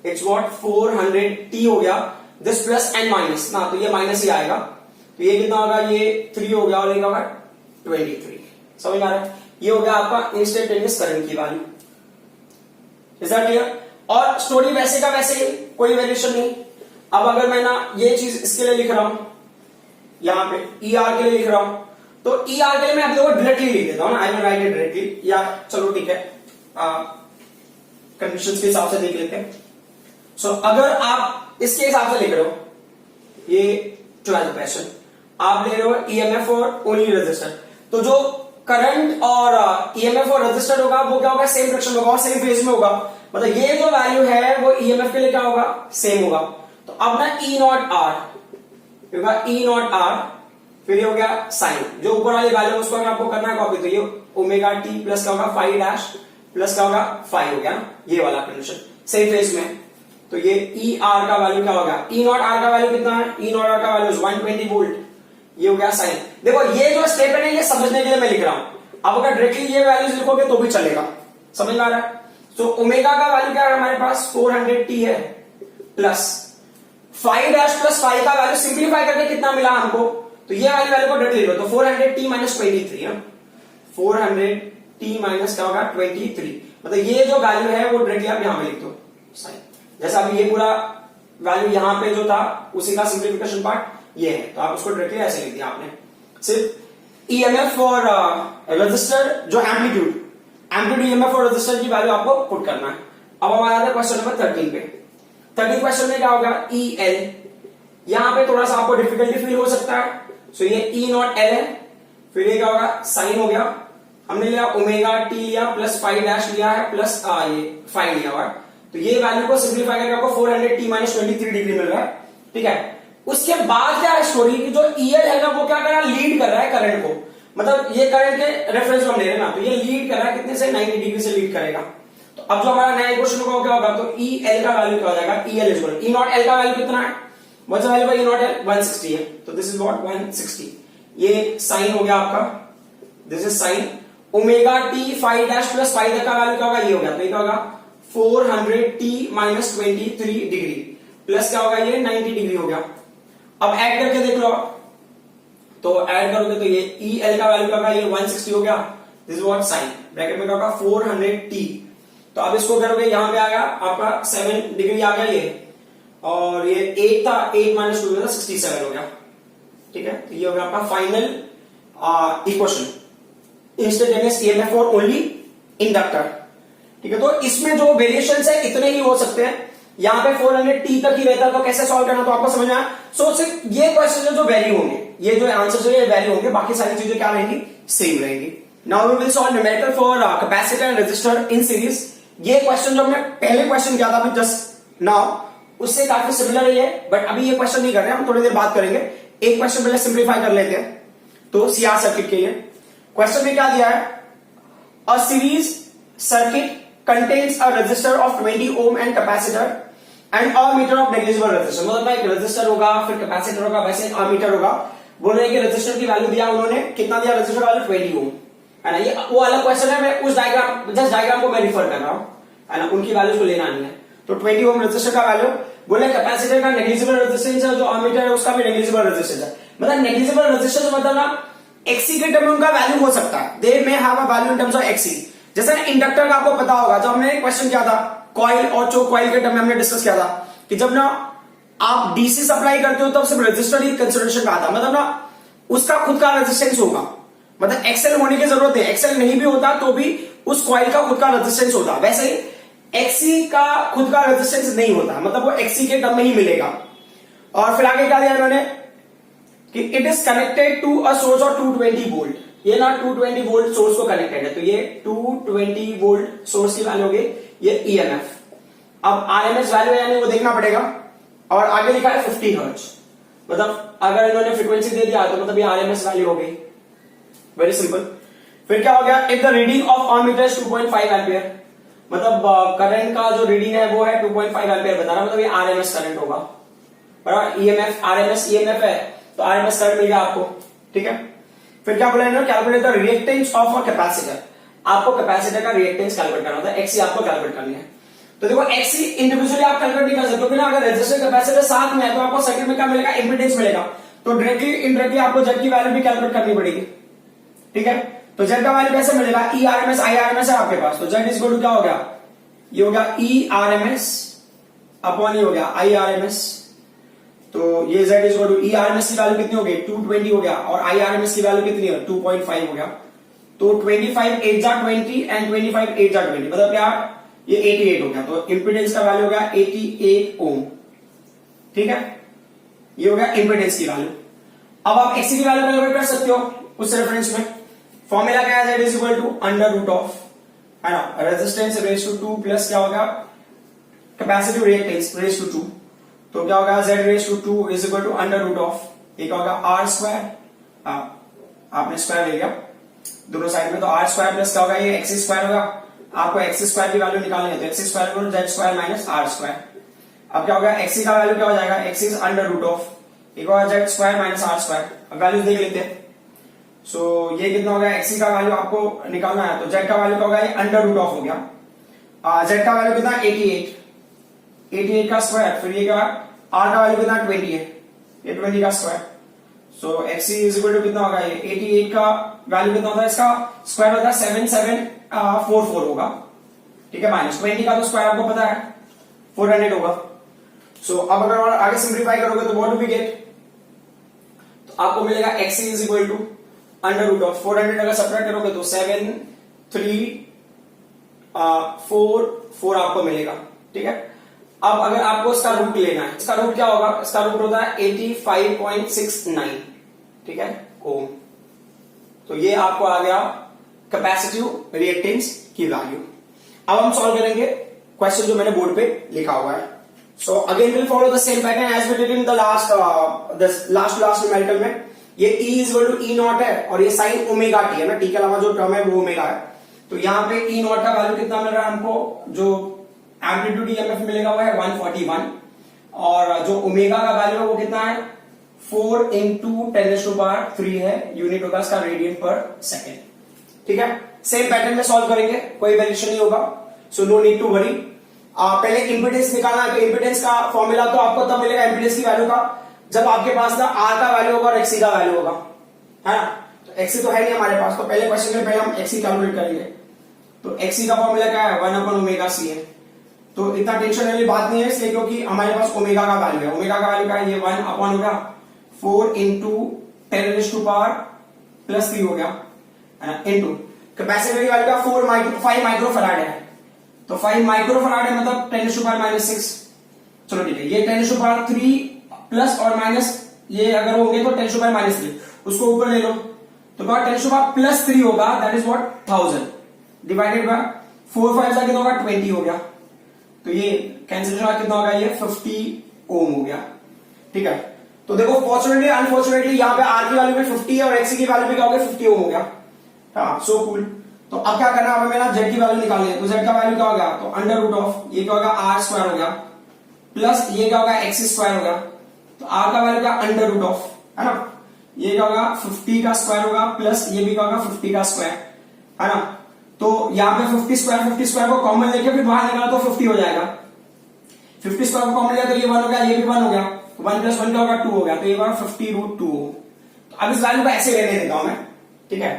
इट्स व्हाट 400t हो गया, दिस प्लस एंड माइनस ना, तो ये माइनस ही आएगा, तो ये कितना होगा, ये 3 हो गया और ये होगा 23। समझ आ रहा है, ये हो गया आपका इंस्टेंटेनियस करंट की वैल्यू। Is that clear? और स्टोरी वैसे का वैसे ही, कोई वेरिएशन नहीं। अब अगर मैं ना ये चीज इसके लिए लिख रहा हूं, यहां पे ER के लिए लिख रहा हूं, तो ER के लिए मैं अभी देखो डायरेक्टली लिख देता हूं ना, I will write it directly, या चलो ठीक है कंडीशंस के हिसाब से देख लेते हैं। सो अगर आप इसके हिसाब से लिख रहे हो, ये 12th क्वेश्चन आप ले रहे हो ईएमएफ और ओनली रेजिस्टर, तो जो करंट और ईएमएफ और रेजिस्टर होगा वो क्या होगा, सेम डायरेक्शन में होगा, सेम फेज में होगा, मतलब ये जो वैल्यू है वो ईएमएफ के लिए क्या होगा, सेम होगा। तो अब ना E नॉट आर होगा, E नॉट आर, फिर ये हो गया साइन, जो ऊपर वाली वैल्यू उसको अगर आपको करना है कॉपी, तो ये ओमेगा टी प्लस क्या होगा 5 डैश प्लस क्या होगा 5 हो गया ना, ये वाला कंडीशन सेम फेज में। तो ये ई आर का वैल्यू क्या होगा, ई नॉट आर का वैल्यू कितना है, ई नॉट आर का वैल्यू 120 वोल्ट, ये हो गया साइन। देखो ये जो स्टेप है ये समझने के लिए मैं लिख रहा हूं, अब अगर डायरेक्टली ये वैल्यूज लिखोगे तो भी चलेगा, समझ में आ रहा है। तो ओमेगा का वैल्यू क्या है हमारे पास 400t है, प्लस 5 डैश प्लस 5 का वैल्यू सिंप्लीफाई करके कितना मिला हमको, तो ये वाली वैल्यू को डायरेक्टली लिखो, तो 400t माइनस 23 है, 400t माइनस क्या होगा 23, मतलब ये जो वैल्यू है वो डायरेक्टली आप यहां पे लिख दो साइन। जैसा अभी ये पूरा वैल्यू यहां पे जो था उसी का सिंप्लीफिकेशन पार्ट ये है, तो आप उसको डायरेक्टली ऐसे लिख दिया आपने। सिर्फ ईएमएफ और रेजिस्टर जो एम्पलीट्यूड ईएमएफ और रेजिस्टर की वैल्यू आपको पुट करना है। अब हम आ जाते हैं क्वेश्चन नंबर 13 पे। 13 क्वेश्चन में क्या होगा, EL, यहां पे थोड़ा सा आपको डिफिकल्टी फील हो सकता है, सो ये E नॉट L है, फिर ये क्या होगा साइन हो गया, हमने लिया ओमेगा टी लिया प्लस 5 डैश लिया है प्लस ये 5 लिया हुआ, तो ये वैल्यू को सिंप्लीफाई करके आपको 400t माइनस 23 डिग्री मिल रहा है, ठीक है। उसके बाद क्या है स्टोरी की, जो EL है ना वो क्या कर रहा है, लीड कर रहा है करंट को, मतलब ये करंट के रेफरेंस में हम ले रहे हैं ना, तो ये लीड कर रहा है कितने से 90 डिग्री से लीड करेगा। तो अब जो हमारा नया इक्वेशन होगा क्या होगा, तो EL का वैल्यू क्या हो जाएगा, EL is equal E not L का वैल्यू कितना है, what's the value by E not L 160 है, तो दिस इज व्हाट 160, ये साइन हो गया आपका, this is sine. Omega T 5 dash plus 5 का वैल्यू क्या होगा, ये हो गया, तो ये क्या होगा 400t माइनस 23 डिग्री प्लस क्या होगा ये 90 डिग्री हो गया। अब ऐड करके देख लो, तो ऐड करोगे तो ये EL का वैल्यू क्या होगा, ये 160 हो गया, this is what sine, bracket में क्या होगा 400t, तो अब इसको करोगे यहां पे आ गया आपका 7 डिग्री आ गया ये, और ये 8 था, 8 माइनस 2 था 67 हो गया, ठीक है। तो ये हो गया आपका final equation, instantaneous EMF for only inductor, ठीक है। तो इसमें जो वेरिएशंस है इतने ही हो सकते हैं, यहां पे 400t तक ही रहता है, तो कैसे सॉल्व करना तो आपको समझ में आया। सो सिर्फ ये क्वेश्चन जो वैल्यू होंगे, ये जो आंसर है ये वैल्यू होंगे, बाकी सारी चीजें क्या रहेंगी, सेम रहेंगी। Now we will solve numerical for capacitor and resistor in series. ये क्वेश्चन जो हमने पहले क्वेश्चन किया था अभी जस्ट नाउ, उससे काफी सिमिलर ही है, बट अभी ये क्वेश्चन नहीं कर रहे हैं, हम थोड़ी देर बात करेंगे। एक क्वेश्चन पहले सिंप्लीफाई कर लेते हैं, तो सीआर सर्किट के लिए क्वेश्चन में क्या दिया है, a series circuit contains a resistor of 20 ohm and capacitor and a meter of negligible resistance, मतलब एक रेजिस्टर होगा फिर कैपेसिटर होगा, वैसे अमीटर होगा। बोल रहे हैं कि रेजिस्टर की वैल्यू दिया उन्होंने, कितना दिया रेजिस्टर का वैल्यू 20 ओम है ना, ये वो अलग क्वेश्चन है, मैं उस डायग्राम जस्ट डायग्राम को मैं रिफर कर रहा हूं है ना, उनकी वैल्यूज को लेना नहीं है। तो 20 ओम रेजिस्टर का वैल्यू, बोले कैपेसिटर का नेग्लिजिबल रेजिस्टेंस है, जो अमीटर है उसका भी नेग्लिजिबल रेजिस्टेंस है, मतलब नेग्लिजिबल रेजिस्टेंस मतलब ना एक्सी के टर्म में उनका वैल्यू हो सकता है, they may have a value in terms of XC. जैसे इंडक्टर का आपको पता होगा, जब हमने क्वेश्चन किया था कॉइल और चोक कॉइल के टर्म में हमने डिस्कस किया था कि जब ना आप डीसी सप्लाई करते हो तब सिर्फ रेजिस्टर ही कंसिडरेशन का आता, मतलब ना उसका खुद का रेजिस्टेंस होगा, मतलब एक्सएल होने की जरूरत है, एक्सएल नहीं भी होता तो भी उस कॉइल का खुद का रेजिस्टेंस होता। वैसे ही एक्सी का खुद का रेजिस्टेंस नहीं होता, मतलब वो एक्सी के टर्म में ही मिलेगा। और फिर आगे क्या दिया इन्होंने कि it is connected to a source of 220 volt. ये ना 220 वोल्ट सोर्स को कनेक्टेड है, तो ये 220 वोल्ट सोर्स की वैल्यू होगी, ये ईएमएफ। अब आरएमएस वैल्यू है यानी वो देखना पड़ेगा। और आगे लिखा है 50 हर्ट्ज, मतलब अगर इन्होंने फ्रीक्वेंसी दे दिया तो मतलब ये आरएमएस वैल्यू हो गई। Very simple. फिर क्या हो गया, if the reading of ammeter is 2.5 ampere, मतलब करंट का जो रीडिंग है वो है 2.5 एम्पियर बता रहा, मतलब ये आरएमएस करंट होगा। बराबर, ईएमएफ आरएमएस ईएमएफ है तो आरएमएस करंट मिल गया आपको। ठीक है। फिर क्या बोला इन्होंने, calculate the reactance of a capacitor. आपको कैपेसिटर का रिएक्टेंस कैलकुलेट करना होता है, एक्सी आपको कैलकुलेट करनी है। तो देखो एक्सी इंडिविजुअली आप कैलकुलेट नहीं कर सकते, क्योंकि ना अगर रेजिस्टर कैपेसिटर साथ में है तो आपको सर्किट में क्या मिलेगा, इंपीडेंस मिलेगा। तो डायरेक्टली इनडायरेक्टली आपको जेड की वैल्यू भी कैलकुलेट करनी पड़ेगी। ठीक है। तो जेड का वैल्यू कैसे मिलेगा, ई आरएमएस आई आरएमएस है आपके पास, तो जेड इज इक्वल टू क्या हो गया, ये हो गया ई आरएमएस अपॉन ये हो गया आई आरएमएस। तो ये Z is equal to E RMS की वैल्यू कितनी हो गई 220 हो गया, और आई आरएमएस की वैल्यू कितनी है 2.5 हो गया। तो 25 8 जा 20 एंड 25 8 जा 20, मतलब क्या ये 88 हो गया। तो इंपीडेंस का वैल्यू हो गया 88 ओम। ठीक है, ये हो गया इंपीडेंस की वैल्यू। अब आप एक्सी की वैल्यू कैलकुलेट कर सकते हो उस रेफरेंस में। फॉर्मूला क्या है, Z is equal to under root of, है ना, रेजिस्टेंस रेज टू 2 प्लस क्या होगा कैपेसिटिव रिएक्टेंस रेज टू 2। तो क्या होगा, Z raise to 2 is equal to under root of, एक होगा आर स्क्वायर, आपने स्क्वायर ले लिया दोनों साइड में, तो आर स्क्वायर प्लस क्या होगा, ये एक्स स्क्वायर होगा। आपको एक्स स्क्वायर की वैल्यू निकालनी है तो X square equal Z square minus R square. अब क्या होगा, एक्स का वैल्यू क्या हो जाएगा, X is under root of, एक होगा Z square minus R square. अब वैल्यूज देख लेते हैं। सो ये कितना होगा, एक्स का वैल्यू आपको निकालना है, तो जेड का वैल्यू क्या होगा, ये अंडर रूट ऑफ हो गया। जेड का वैल्यू कितना 88 का स्क्वायर, फिर ये क्या, आर का वैल्यू कितना 20 है, ये 20 का square. So X is equal to कितना होगा, ये 88 का वैल्यू कितना होता है, इसका स्क्वायर होता है 7744 होगा। ठीक है, माइनस 20 का तो स्क्वायर आपको पता है 400 होगा। सो अब अगर और आगे सिंप्लीफाई करोगे तो व्हाट डू वी गेट, तो आपको मिलेगा X is equal to under root of 400 अगर सब्ट्रैक्ट करोगे तो 7 3 4 आपको मिलेगा। ठीक है। अब अगर आपको इसका रूट लेना है, इसका रूट क्या होगा, इसका रूट होता है 85.69, ठीक है, ओम। तो ये आपको आ गया कैपेसिटिव रिएक्टेंस की वैल्यू। अब हम सॉल्व करेंगे क्वेश्चन जो मैंने बोर्ड पे लिखा हुआ है। So again will follow the same pattern as we did in the last numerical में। ये E is equal to E naught है और ये साइन ओमेगा टी है ना, टी के अलावा जो टर्म है वो ओमेगा है। तो यहाँ पे ई नॉट का वैल्यू कितना मिल रहा है हमको, जो एम्पलीट्यूड ईएमएफ मिलेगा वो है 141, और जो ओमेगा का वैल्यू है वो कितना है 4 इंटू 10⁻³ है, यूनिट होगा इसका रेडियन पर सेकेंड। ठीक है, सेम पैटर्न में सॉल्व करेंगे, कोई वेरिएशन नहीं होगा। So no need to worry. पहले इंपीडेंस निकालना है, तो इंपीडेंस का फॉर्मूला तो आपको तब मिलेगा इंपीडेंस की वैल्यू का जब आपके पास ना आर का वैल्यू होगा और एक्सी का वैल्यू होगा, है ना। तो एक्सी तो है नहीं हमारे पास, तो पहले क्वेश्चन में पहले हम एक्सी कैलकुलेट करेंगे। तो एक्सी का फॉर्मूला क्या है, 1/ω_c है। तो इतना टेंशन वाली बात नहीं है, इसलिए क्योंकि हमारे पास ओमेगा का वैल्यू है। ओमेगा का वैल्यू क्या है, ये 1 होगा 4 इंटू 10⁻³ हो गया, है ना, इंटू कैपेसिटर की वैल्यू का 5 माइक्रोफैराड है। तो 5 माइक्रोफैराड है मतलब 10⁻⁻⁶। चलो ठीक है, ये 10⁻³ प्लस और माइनस ये अगर होंगे तो 10⁻⁻3, उसको ऊपर ले लो तो 10⁻+3 होगा, that is what 1000 divided by 4 5 का कितना होगा 20 हो गया। तो ये कैंसिलेशन कितना होगा, ये 50 ओम हो गया। ठीक है, तो देखो फॉर्चुनेटली अनफॉर्चुनेटली यहाँ पे आर की वैल्यू भी 50 है और एक्स की वैल्यू भी क्या हो गया 50 ओम हो गया। हाँ, सो कूल। तो अब क्या करना है, हमें ना जेड की वैल्यू निकालनी है। तो जेड का वैल्यू क्या हो गया, तो अंडर रूट ऑफ ये क्या होगा आर स्क्वायर हो गया, प्लस ये क्या होगा एक्स स्क्वायर हो गया। तो आर का वैल्यू क्या अंडर रूट ऑफ, है ना, ये क्या होगा 50 का स्क्वायर होगा, प्लस ये भी क्या होगा 50 का स्क्वायर, है ना। तो यहाँ पे 50 स्क्वायर को कॉमन लेके फिर बाहर निकाला तो 50 हो जाएगा। 50 स्क्वायर को कॉमन लिया तो ये 1 हो गया, ये भी 1 हो गया, 1 + 1 क्या होगा 2 हो गया, तो ये होगा 50√2। तो अब इस वैल्यू को ऐसे रहने देता हूं मैं, ठीक है,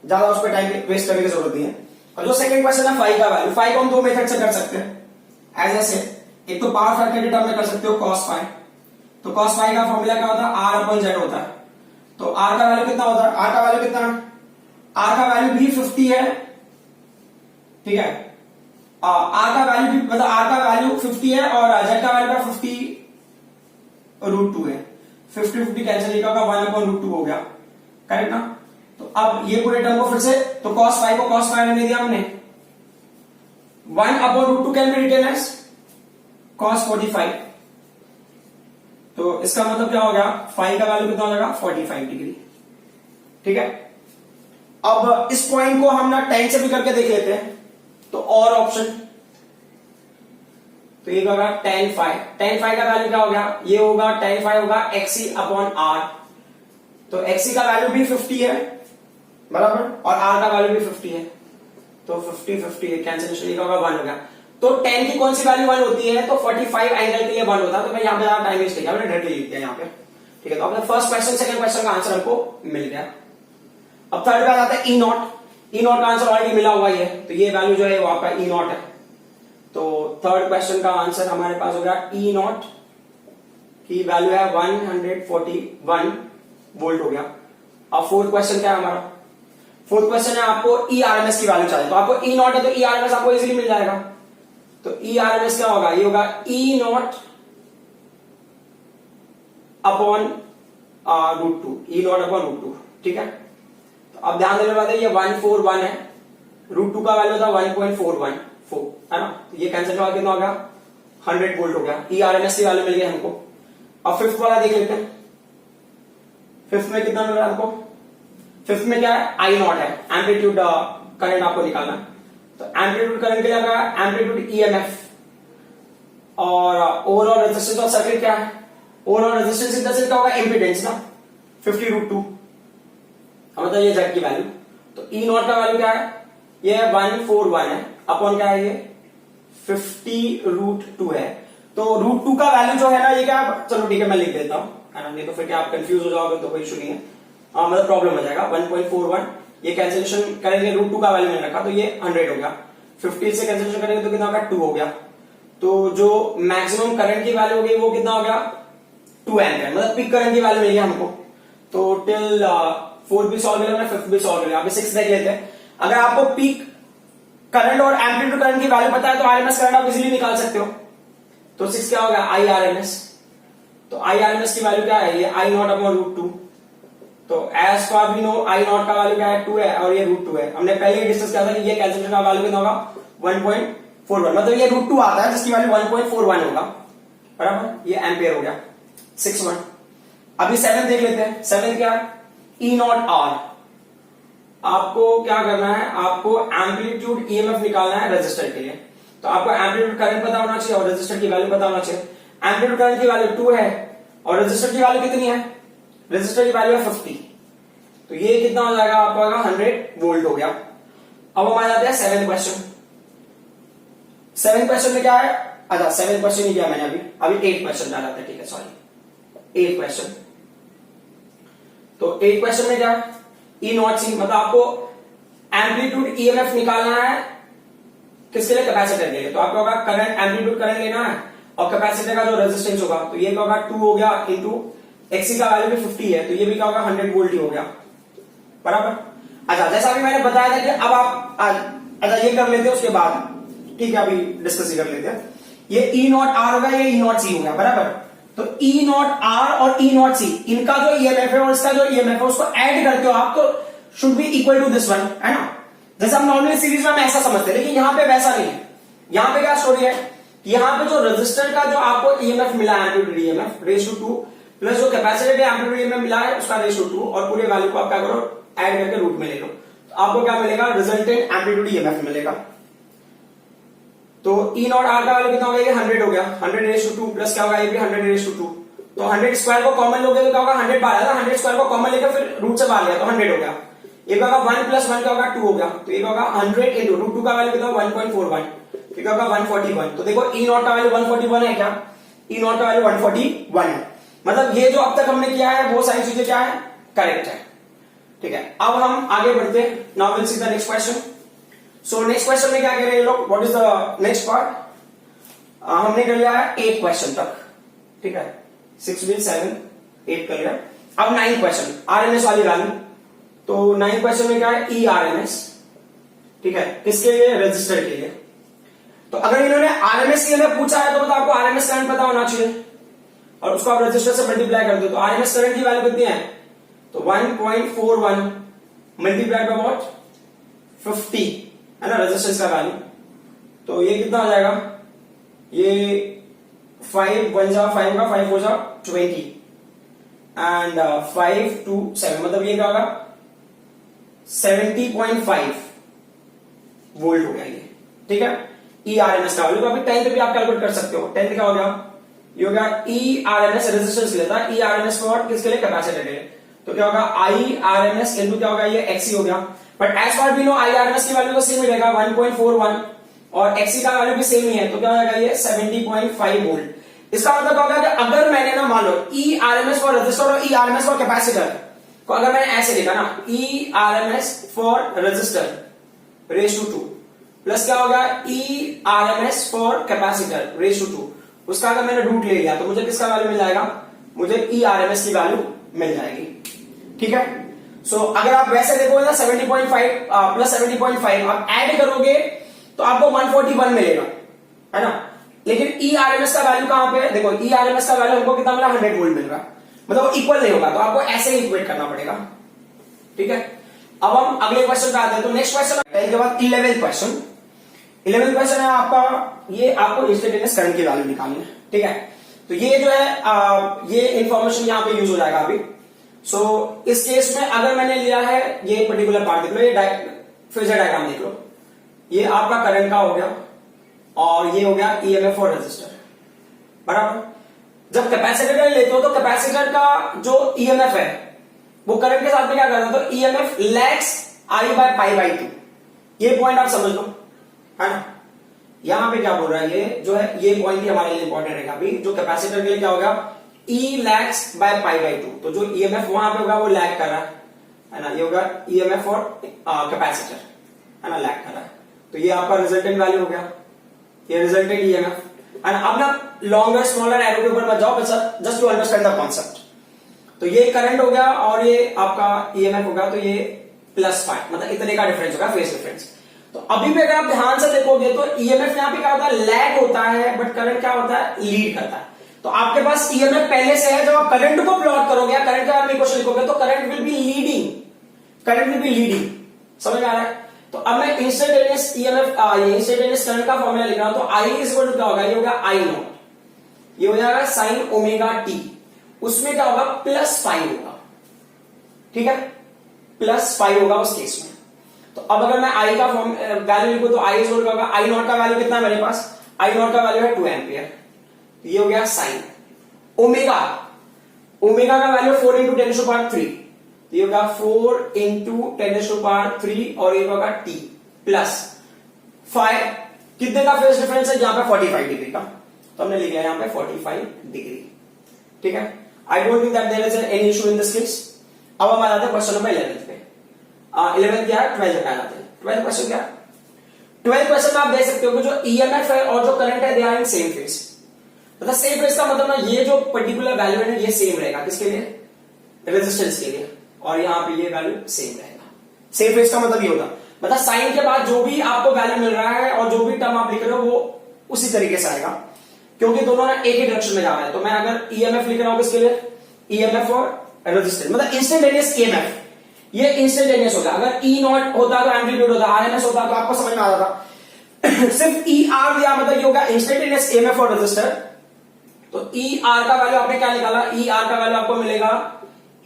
ज्यादा उस पर टाइम वेस्ट करने की जरूरत नहीं है। और जो सेकंड क्वेश्चन है फाई का वैल्यू, फाई को हम दो मेथड से कर सकते हैं एज ऐसे। एक तो पावर फैक्टर के टर्म में कर सकते हो cos फाई। तो cos फाई का फॉर्मूला क्या होता है, R/Z होता है। तो R का वैल्यू कितना होता है, R का वैल्यू कितना है आर का वैल्यू भी 50 है, ठीक है, आर का वैल्यू भी मतलब आर का वैल्यू 50 है और जेड का वैल्यू 50√2 है। 50 कैंसिल होगा, 1/√2 हो गया, करेक्ट ना। तो अब ये पूरे टर्म को फिर से, तो cos फाइव को cos फाइव ने दिया हमने, 1/√2 can be written as cos 45। तो इसका मतलब क्या हो गया, फाइव का वैल्यू कितना हो जाएगा 45 डिग्री, ठीक है। अब इस पॉइंट को हम ना 10 से भी करके देख लेते हैं, तो और ऑप्शन, तो ये होगा tan फाइव, tan फाइव का वैल्यू क्या हो गया, ये होगा tan फाइव होगा XC/R। तो XC का वैल्यू भी 50 है बराबर, और R का वैल्यू भी 50 है, तो 50 कैंसिलेशन, ये होगा 1 हो गया। तो tan की कौन सी वैल्यू 1 होती है, तो 45 एंगल के लिए 1 होता है। तो मैं यहां पे टाइम वेस्ट किया, मैंने डायरेक्टली लिख दिया यहां पे, ठीक है। तो अपना फर्स्ट क्वेश्चन सेकंड क्वेश्चन का आंसर हमको मिल गया। अब थर्ड पे आ जाता है E नॉट का आंसर ऑलरेडी मिला हुआ ही है, तो ये वैल्यू जो है वो आपका E नॉट है। तो थर्ड क्वेश्चन का आंसर हमारे पास हो गया E नॉट की वैल्यू है 141 वोल्ट हो गया। अब फोर्थ क्वेश्चन क्या है हमारा, फोर्थ क्वेश्चन है आपको ERMS की वैल्यू चाहिए। तो आपको E नॉट है तो ERMS आपको इजीली मिल जाएगा। तो ERMS क्या होगा, ये होगा E not upon √2, E not upon √2, ठीक है। तो अब ध्यान देने वाला है, ये 141 है, √2 का वैल्यू था 1.414 है ना। तो ये कैंसिल हुआ, कितना हो गया 100 वोल्ट हो गया। ERMS की वैल्यू मिल गई हमको। अब फिफ्थ वाला देख लेते हैं, फिफ्थ में कितना मिल रहा है हमको, फिफ्थ में क्या है, I नॉट है, एम्पलीट्यूड करंट आपको निकालना है। तो एम्पलीट्यूड करंट के लिए आपका एम्पलीट्यूड EMF और ओवरऑल रेजिस्टेंस ऑफ सर्किट क्या है, overall resistance in the sense क्या होगा, इंपीडेंस ना, 50√2, मतलब ये जेड की वैल्यू। तो E नॉट का वैल्यू क्या है, ये 141 है, अपॉन क्या है ये 50√2 है। तो √2 का वैल्यू जो है ना, ये क्या, चलो ठीक है मैं लिख देता हूं, है ना, नहीं तो फिर क्या आप कंफ्यूज हो जाओगे तो कोई इशू नहीं है, मतलब प्रॉब्लम हो जाएगा। 1.41 ये कैंसिलेशन करेंगे, √2 का वैल्यू मैंने रखा तो ये 100 हो गया, 50 से कैंसिलेशन करेंगे तो कितना होगा 2 हो गया। तो जो मैक्सिमम करंट की वैल्यू हो गई वो कितना हो गया 2 एम्पियर, मतलब पीक करंट की वैल्यू मिल गई हमको। तो टिल फोर्थ भी सॉल्व किया, फिफ्थ भी सॉल्व किया, अभी सिक्स देख लेते हैं। अगर आपको पीक करंट और एम्पलीट्यूड करंट की वैल्यू पता है तो आरएमएस करंट आप इजीली निकाल सकते हो। तो सिक्स क्या होगा IRMS। तो IRMS की वैल्यू क्या है, ये I नॉट अपॉन √2। तो as far we know I naught का वैल्यू क्या है 2 है और ये √2 है। हमने पहले ही डिस्कस किया था कि ये कैलकुलेशन का वैल्यू कितना होगा 1.41, मतलब ये √2 आता है जिसकी वैल्यू 1.41 होगा बराबर, ये एम्पियर हो गया 6.1। अभी सेवन देख लेते हैं। सेवन क्या है, E नॉट R। आपको क्या करना है, आपको एम्पलीट्यूड EMF निकालना है रेजिस्टर के लिए। तो आपको एम्पलीट्यूड करंट पता होना चाहिए और रेजिस्टर की वैल्यू पता होना चाहिए। एम्पलीट्यूड करंट की वैल्यू 2 है और रेजिस्टर की वैल्यू कितनी है, रेजिस्टर की वैल्यू है 50। तो ये कितना हो जाएगा आपका 100 वोल्ट हो गया। अब हम आ जाते हैं सेवन क्वेश्चन। सेवन क्वेश्चन में क्या है, अच्छा सेवन क्वेश्चन ही किया मैंने अभी 8 क्वेश्चन डाला था, ठीक है सॉरी 8 क्वेश्चन। तो 8 क्वेश्चन में क्या है, E नॉट C, मतलब आपको एम्पलीट्यूड EMF निकालना है किसके लिए, कैपेसिटर के लिए। तो आपको होगा करंट, एम्पलीट्यूड करंट लेना है और कैपेसिटर का जो रेजिस्टेंस होगा, तो ये क्या होगा 2 हो गया इंटू XC का वैल्यू भी 50 है, तो ये भी क्या होगा 100 वोल्ट ही हो गया बराबर। अच्छा जैसा अभी मैंने बताया था कि अब आप अच्छा ये कर लेते हैं उसके बाद, ठीक है अभी डिस्कस ही कर लेते हैं। ये E नॉट R होगा, ये E नॉट C हो गया बराबर। तो E नॉट R और E नॉट C, इनका जो EMF है और इसका जो EMF है उसको ऐड करते हो आप, तो should be equal to this one, है ना। जैसे हम नॉर्मली सीरीज में हम ऐसा समझते हैं, लेकिन यहां पे वैसा नहीं है। यहां पे क्या स्टोरी है, यहां पे जो रेजिस्टर का जो आपको EMF मिला है amplitude EMF raise to 2 plus जो कैपेसिटर का एम्पलीट्यूड EMF मिला है उसका रेस टू 2 और पूरे वैल्यू को आप क्या करो ऐड करके रूट में ले लो, तो आपको क्या मिलेगा, रिजल्टेंट एम्पलीट्यूड EMF मिलेगा। तो E नॉट R का वैल्यू कितना हो गया, 100 हो गया, 100 रेस टू 2 प्लस क्या होगा, ये भी 100 रेस टू 2। तो 100 स्क्वायर को कॉमन लोगे तो क्या होगा 100 बाहर आएगा, 100 स्क्वायर को कॉमन लेकर फिर रूट से बाहर लिया तो 100 हो गया। ये क्या होगा 1 प्लस 1 क्या होगा 2 हो गया, तो ये क्या होगा 100 इंटू √2 का वैल्यू कितना 1.41, तो क्या होगा 141। तो देखो E नॉट का वैल्यू 141 है क्या, E नॉट का वैल्यू 141 है, मतलब ये जो अब तक हमने किया है वो सारी चीजें क्या है करेक्ट है, ठीक है। अब हम आगे बढ़ते हैं, now will see the next question. So next question में क्या कह रहे हैं ये लोग, what is the next part. हमने कर लिया है 8 क्वेश्चन तक, ठीक है 6 भी 7 8 कर लिया। अब 9 क्वेश्चन, आरएमएस वाली वैल्यू। तो 9 क्वेश्चन में क्या है, ई आर एम एस, ठीक है, किसके लिए, रजिस्टर के लिए। तो अगर इन्होंने आरएमएस के लिए पूछा है तो आपको आरएमएस करंट पता होना चाहिए और उसको आप रजिस्टर से मल्टीप्लाई कर दो। तो आरएमएस करंट की वैल्यू कितनी है, तो 1.41 मल्टीप्लाइड बाय व्हाट, 50 है ना रेजिस्टेंस का वैल्यू। तो ये कितना हो जाएगा, ये 5 1 जा 5 का 5 4 जा 20 एंड 5 2 7 मतलब ये क्या होगा 70.5 वोल्ट हो गया ये, ठीक है। ई आर एम एस का वैल्यू तो अभी 10th भी आप कैलकुलेट कर सकते हो। 10th क्या हो गया, ये हो गया E R M S resistance लेता है, E R M S for किसके लिए, कैपेसिटर के लिए। तो क्या होगा I R M S into क्या होगा, ये एक्सी हो गया। But as far we know I R M S की वैल्यू तो सेम ही रहेगा 1.41 और एक्सी का वैल्यू भी सेम ही है, तो क्या हो जाएगा ये 70.5 वोल्ट। इसका मतलब होगा कि अगर मैंने ना मान लो E R M S for resistor और E R M S for capacitor को अगर मैंने ऐसे लिखा ना, E R M S for resistor raise to 2 plus क्या होगा E R M S for capacitor raise to 2, उसका अगर मैंने रूट ले लिया तो मुझे किसका वैल्यू मिल जाएगा, मुझे ई आर एम एस की वैल्यू मिल जाएगी, ठीक है। सो अगर आप वैसे देखोगे ना 70.5 प्लस 70.5 आप ऐड करोगे तो आपको 141 मिलेगा, है ना। लेकिन ई आर एम एस का वैल्यू कहां पे है, देखो ई आर एम एस का वैल्यू हमको कितना मिला, 100 वोल्ट मिल रहा है, मतलब इक्वल नहीं होगा, तो आपको ऐसे ही इक्वेट करना पड़ेगा, ठीक है। अब हम अगले क्वेश्चन पे आते हैं। तो नेक्स्ट क्वेश्चन के बाद 11th क्वेश्चन। 11th क्वेश्चन है आपका, ये आपको इंस्टेंटेनियस करंट की वैल्यू निकालनी है, ठीक है। तो ये जो है ये इंफॉर्मेशन यहां पे यूज हो जाएगा अभी। सो इस केस में अगर मैंने लिया है ये पर्टिकुलर पार्ट देख लो, ये फेजर डायग्राम देख लो, ये आपका करंट का हो गया और ये हो गया ईएमएफ और रेजिस्टर, बराबर। जब कैपेसिटर लेते हो तो कैपेसिटर का जो ईएमएफ है वो करंट के साथ में क्या करता है, तो EMF lags I by pi by 2, ये पॉइंट आप समझ लो, है ना। यहां पे क्या बोल रहा है, ये जो है ये पॉइंट ही हमारे लिए इंपॉर्टेंट रहेगा अभी। जो कैपेसिटर के लिए क्या होगा, ई लैग्स बाय पाई बाय 2, तो जो ईएमएफ वहां पे होगा वो लैग कर रहा है ना, ये होगा ईएमएफ और कैपेसिटर, है ना, लैग कर रहा है। तो ये आपका रिजल्टेंट वैल्यू हो गया, ये रिजल्टेंट ईएमएफ, है ना। अब ना लॉन्गर स्मॉलर एरो के ऊपर मत जाओ, just to understand the concept. तो ये करंट हो गया और ये आपका ईएमएफ होगा, तो ये +5 मतलब इतने का डिफरेंस होगा, फेज डिफरेंस। तो अभी भी अगर आप ध्यान से देखोगे तो ईएमएफ यहां पे क्या होता है, लैग होता है, बट करंट क्या होता है, लीड करता है। तो आपके पास ईएमएफ पहले से है, जब आप करंट को प्लॉट करोगे या करंट के बारे में इक्वेशन लिखोगे तो current will be leading, current will be leading, समझ आ रहा है। तो अब मैं इंस्टेंटेनियस ईएमएफ इंस्टेंटेनियस करंट का फॉर्मूला लिख रहा हूं। तो आई इज इक्वल टू क्या होगा, ये होगा आई नॉट, ये हो जाएगा साइन ओमेगा टी, उसमें क्या होगा +5 होगा, ठीक है, +5 होगा उस केस में। तो अब अगर मैं आई का वैल्यू लिखूं तो आई इज इक्वल होगा, आई नॉट का वैल्यू कितना है मेरे पास, आई नॉट का वैल्यू है 2 एम्पियर, तो ये हो गया साइन ओमेगा, ओमेगा का वैल्यू 4 × 10⁻3, ये होगा 4 × 10⁻3 और ये होगा टी +5, कितने का फेज डिफरेंस है, यहां पे 45 डिग्री का, तो हमने लिखा है यहां पे 45 डिग्री, ठीक है। I don't think that there is any issue in this case. अब हम आ जाते हैं क्वेश्चन नंबर 11 पे। 11 क्या है, 12 पे आ जाते हैं। 12 क्वेश्चन क्या है, 12 क्वेश्चन में आप देख सकते हो कि जो ईएमएफ है और जो करंट है they are in same phase, मतलब सेम फेज का मतलब ना ये जो पर्टिकुलर वैल्यू है ये सेम रहेगा, किसके लिए, रेजिस्टेंस के लिए, और यहां पे ये वैल्यू सेम रहेगा। सेम फेज का मतलब ये होता, मतलब साइन के बाद जो भी आपको वैल्यू मिल रहा है और जो भी टर्म आप लिख रहे हो वो उसी तरीके से आएगा, क्योंकि दोनों ना एक ही डायरेक्शन में जा रहा है। तो मैं अगर ईएमएफ लिख रहा हूं किसके लिए, ईएमएफ और रेजिस्टेंस, मतलब इंस्टेंटेनियस ईएमएफ, ये इंस्टेंटेनियस होगा। अगर ई नॉट होता तो एम्पलीट्यूड होता, आरएमएस होता तो आपको समझ में आ जाता। सिर्फ ई आर दिया मतलब ये होगा इंस्टेंटेनियस ईएमएफ और रेजिस्टर। तो ई आर का वैल्यू आपने क्या निकाला, ई आर का वैल्यू आपको मिलेगा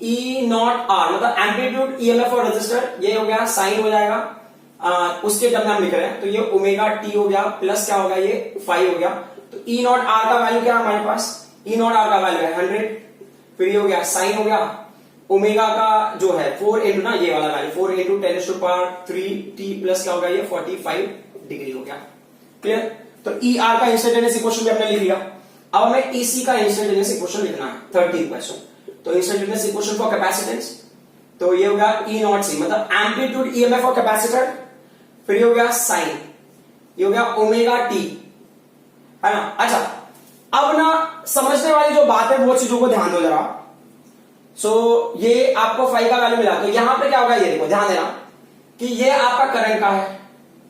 ई नॉट आर, मतलब एम्पलीट्यूड ईएमएफ और रेजिस्टर, ये हो गया साइन हो जाएगा, उसके टर्म में हम लिख रहे हैं, तो ये ओमेगा टी हो गया प्लस क्या होगा, ये 5 हो गया। तो ई नॉट आर का वैल्यू क्या है हमारे पास, ई नॉट आर का वैल्यू है 100, फिर ये हो गया साइन हो गया, ओमेगा का जो है 4 इंटू ना ये वाला वैल्यू 4 × 10⁻3 टी प्लस क्या होगा, ये 45 डिग्री हो गया, क्लियर। तो ई आर का इंस्टेंटेनियस इक्वेशन भी हमने लिख लिया। अब हमें ईसी का इंस्टेंटेनियस इक्वेशन लिखना है, 13th क्वेश्चन। तो इंस्टेंटेनियस इक्वेशन फॉर कैपेसिटेंस, तो ये होगा ई नॉट सी, मतलब एम्पलीट्यूड ईएमएफ फॉर कैपेसिटर, फिर ये हो गया साइन, ये हो गया ओमेगा टी, है ना। अच्छा, अब ना समझने वाली जो बात है वो चीजों को ध्यान दो जरा। सो ये आपको फाई का वैल्यू मिला, तो यहां पे क्या होगा, ये देखो ध्यान देना कि ये आपका करंट का है,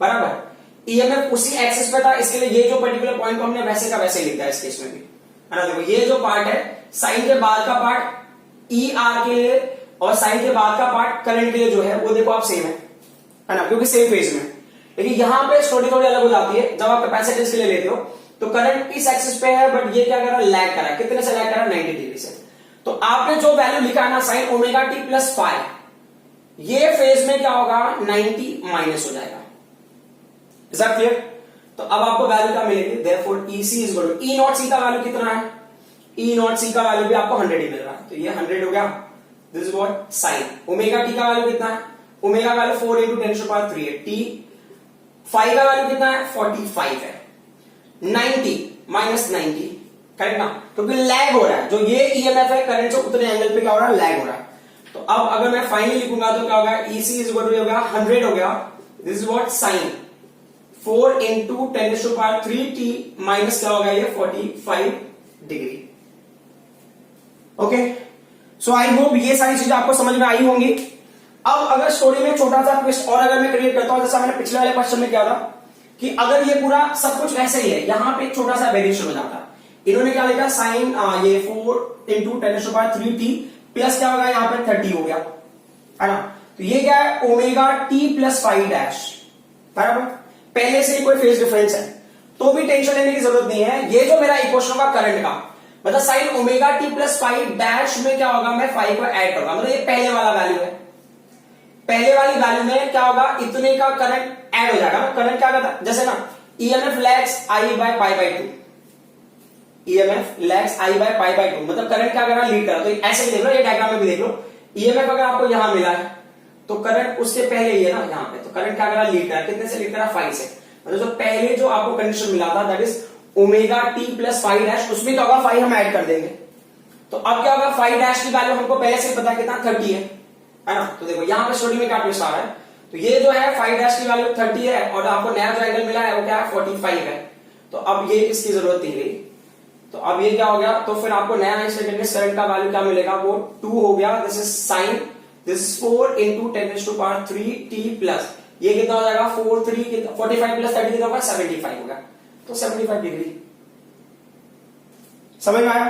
बराबर। ईएमएफ उसी एक्सिस पे था, इसके लिए ये जो पर्टिकुलर पॉइंट को हमने वैसे का वैसे ही लिखा है इस केस में भी, है ना। देखो ये जो पार्ट है साइन के बाद का पार्ट ई आर के लिए, और साइन के बाद का पार्ट करंट के लिए जो है वो देखो आप सेम है ना, क्योंकि सेम फेज में। लेकिन यहां पे स्टोरी थोड़ी अलग हो जाती है, जब आप कैपेसिटेंस के लिए लेते हो तो करंट इस एक्सिस पे है, बट ये क्या कर रहा है, लैग कर रहा है। कितने से लैग कर रहा है, 90 डिग्री से। तो आपने जो वैल्यू लिखा है ना sine omega t plus five, ये फेज में क्या होगा, 90 माइनस हो जाएगा। Is that clear? तो अब आपको वैल्यू क्या मिलेगी, therefore EC is equal to E naught C का वैल्यू कितना है, ई नॉट सी का वैल्यू भी आपको 100 ही मिल रहा है, तो ये 100 हो गया। This is what sign omega T का वैल्यू कितना है, ओमेगा का वैल्यू 4 इंटू 10⁻³ है, टी फाइव का वैल्यू कितना है, 45 है। 90 माइनस 90, करेक्ट ना, क्योंकि लैग हो रहा है, जो ये ईएमएफ है करंट से उतने एंगल पे क्या हो रहा है, लैग हो रहा है। तो अब अगर मैं फाइनली लिखूंगा तो क्या होगा, ईसी इज इक्वल टू हो गया 100 हो गया। This is what sine 4 into 10⁻³ T minus क्या होगा, ये 45 degree. Okay, so I hope ये सारी चीजें आपको समझ में आई होंगी। अब अगर स्टोरी में छोटा सा ट्विस्ट और अगर मैं क्रिएट करता हूं, जैसा मैंने पिछले वाले क्वेश्चन में किया था कि अगर ये पूरा सब कुछ वैसे ही है, यहां पे एक छोटा सा वेरिएशन हो जाता है। इन्होंने क्या लिखा, साइन ये 4 इंटू 10⁻³ टी प्लस क्या होगा, यहां पे 30 हो गया, है ना। तो ये क्या है, omega t plus five dash, बराबर। पहले से ही कोई फेज डिफरेंस है तो भी टेंशन लेने की जरूरत नहीं है। ये जो मेरा इक्वेशन होगा करंट का, मतलब sign omega t plus five dash में क्या होगा, मैं फाइव को ऐड करूंगा, मतलब ये पहले वाला वैल्यू है। पहले वाली वैल्यू में क्या होगा, इतने का करंट ऐड हो जाएगा ना। करंट क्या करता है, जैसे ना EMF lags I by pi by 2, EMF lags I by pi by 2, मतलब करंट क्या कर रहा है, लीड कर रहा है। तो ऐसे भी देख लो, ये डायग्राम में भी देख लो, ईएमएफ अगर आपको यहां मिला है तो करंट उसके पहले ही है ना यहां पे, तो करंट क्या कर रहा है, लीड कर रहा है। कितने से लीड कर रहा है, 5 से। मतलब जो पहले जो आपको कंडीशन मिला था that is omega t plus five dash, उसमें क्या होगा, 5 हम ऐड कर देंगे। तो अब क्या होगा, 5 डैश की वैल्यू हमको पहले से पता कितना 30 है ना। तो देखो यहां पे स्टोरी में क्या ट्विस्ट आ रहा है, तो ये जो है 5 डैश की वैल्यू 30 है और आपको नया जो एंगल मिला है वो क्या है, 45 है। तो अब ये इसकी जरूरत नहीं रही, तो अब ये क्या हो गया, तो फिर आपको नया इंस्टेंटेनियस करंट का वैल्यू क्या मिलेगा, वो 2 हो गया। This is sine, this is 4 into 10⁻³ T plus ये कितना हो जाएगा, 45 प्लस 30 कितना होगा, 75 होगा। तो 75 डिग्री, समझ में आया,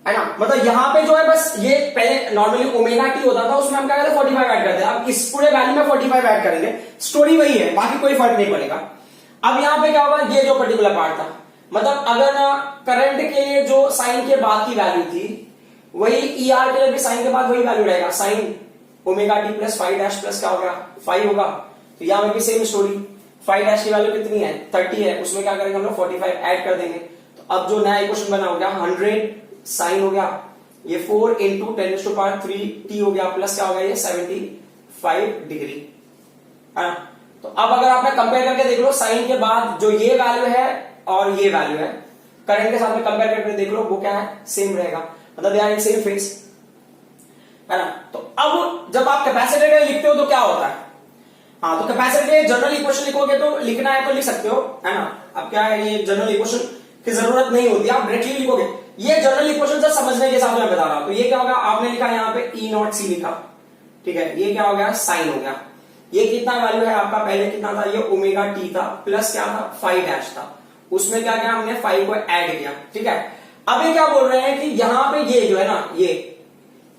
है ना। मतलब यहां पे जो है बस ये पहले नॉर्मली ओमेगा टी होता था, उसमें हम क्या करते हैं, 45 ऐड करते हैं। अब इस पूरे वैल्यू में 45 ऐड करेंगे, स्टोरी वही है, बाकी कोई फर्क नहीं पड़ेगा। अब यहां पे क्या होगा, ये जो पर्टिकुलर पार्ट था, मतलब अगर ना करंट के लिए जो साइन के बाद की वैल्यू थी, वही ई आर के लिए भी साइन के बाद वही वैल्यू रहेगा, sign omega t plus 5 dash plus क्या होगा, 5 होगा। तो यहां में भी सेम स्टोरी, 5 डैश की वैल्यू कितनी है, 30 है, उसमें क्या करेंगे हम लोग 45 ऐड कर देंगे। तो अब जो नया इक्वेशन बना हो गया 100 साइन हो गया, ये 4 इंटू 10⁻³ टी हो गया, प्लस क्या हो गया, ये 75 डिग्री, है ना। तो अब अगर आपने कंपेयर करके देख लो, साइन के बाद जो ये वैल्यू है और ये वैल्यू है, करंट के साथ में कंपेयर करके देख लो, वो क्या है, सेम रहेगा, मतलब they are in same phase, है ना। तो अब जब आप कैपेसिटर के लिए लिखते हो तो क्या होता है, हाँ, तो कैपेसिटर के जनरल इक्वेशन लिखोगे तो लिखना है तो लिख सकते हो, है ना। अब क्या है, ये जनरल इक्वेशन की जरूरत नहीं होती, आप डायरेक्टली लिखोगे। ये जनरल इक्वेशन से समझने के हिसाब से मैं बता रहा हूं। तो ये क्या होगा, आपने लिखा यहाँ पे ई नॉट सी लिखा, ठीक है, ये क्या हो गया, साइन हो गया। ये कितना वैल्यू है आपका, पहले कितना था, ये ओमेगा टी था, प्लस क्या था, 5 डैश था, उसमें क्या किया हमने, 5 को ऐड किया, ठीक है। अब ये क्या बोल रहे हैं कि यहाँ पे ये जो है ना, ये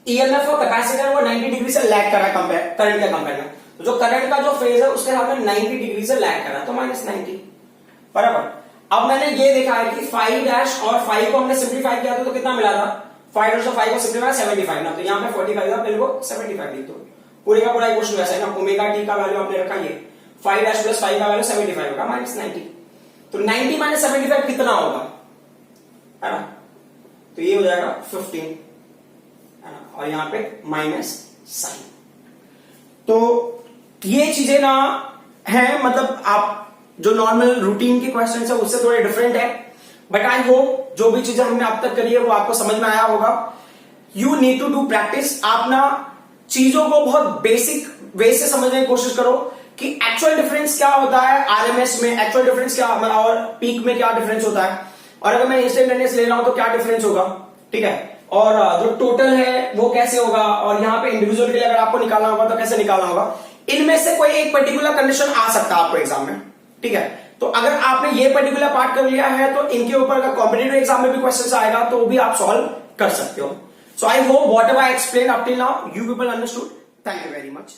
ईएमएफ और कैपेसिटर वो 90 डिग्री से लैग कर रहा है कंपेयर करंट के कंपेयर में। तो जो करंट का जो फेज है उसके साथ में 90 डिग्री से लैग कर रहा है, तो -90, बराबर। अब मैंने ये देखा है कि 5 डैश और 5 को हमने सिंप्लीफाई किया था, तो कितना मिला था, 5 और 5 को सिंप्लीफाई 75 ना, तो यहाँ पे 45 था, पहले को 75 लिख दो। पूरे का पूरा इक्वेशन वैसा है ना, ओमेगा टी का वैल्यू आपने रखा, ये 5 डैश प्लस 5 का वैल्यू 75 होगा, -90। तो 90 माइनस 75 कितना होगा, है ना, तो ये हो जाएगा 15, है ना, और यहाँ पे माइनस साइन। तो ये चीजें ना है, मतलब आप जो नॉर्मल रूटीन के क्वेश्चन है उससे थोड़े डिफरेंट है, बट आई होप जो भी चीजें हमने अब तक करी है वो आपको समझ में आया होगा। You need to do practice, आप ना चीजों को बहुत बेसिक वे से समझने की कोशिश करो कि एक्चुअल डिफरेंस क्या होता है आरएमएस में, एक्चुअल डिफरेंस क्या और पीक में क्या डिफरेंस होता है, और अगर मैं इंस्टेंटेनियस ले रहा हूं तो क्या डिफरेंस होगा, ठीक है। और जो टोटल है वो कैसे होगा, और यहाँ पे इंडिविजुअल के लिए अगर आपको निकालना होगा तो कैसे निकालना होगा, इनमें से कोई एक पर्टिकुलर कंडीशन आ सकता है आपको एग्जाम में, ठीक है। तो अगर आपने ये पर्टिकुलर पार्ट कर लिया है तो इनके ऊपर अगर कॉम्पिटेटिव एग्जाम में भी क्वेश्चन आएगा तो भी आप सॉल्व कर सकते हो। So I hope whatever I explain up till now you people understood. Thank you very much.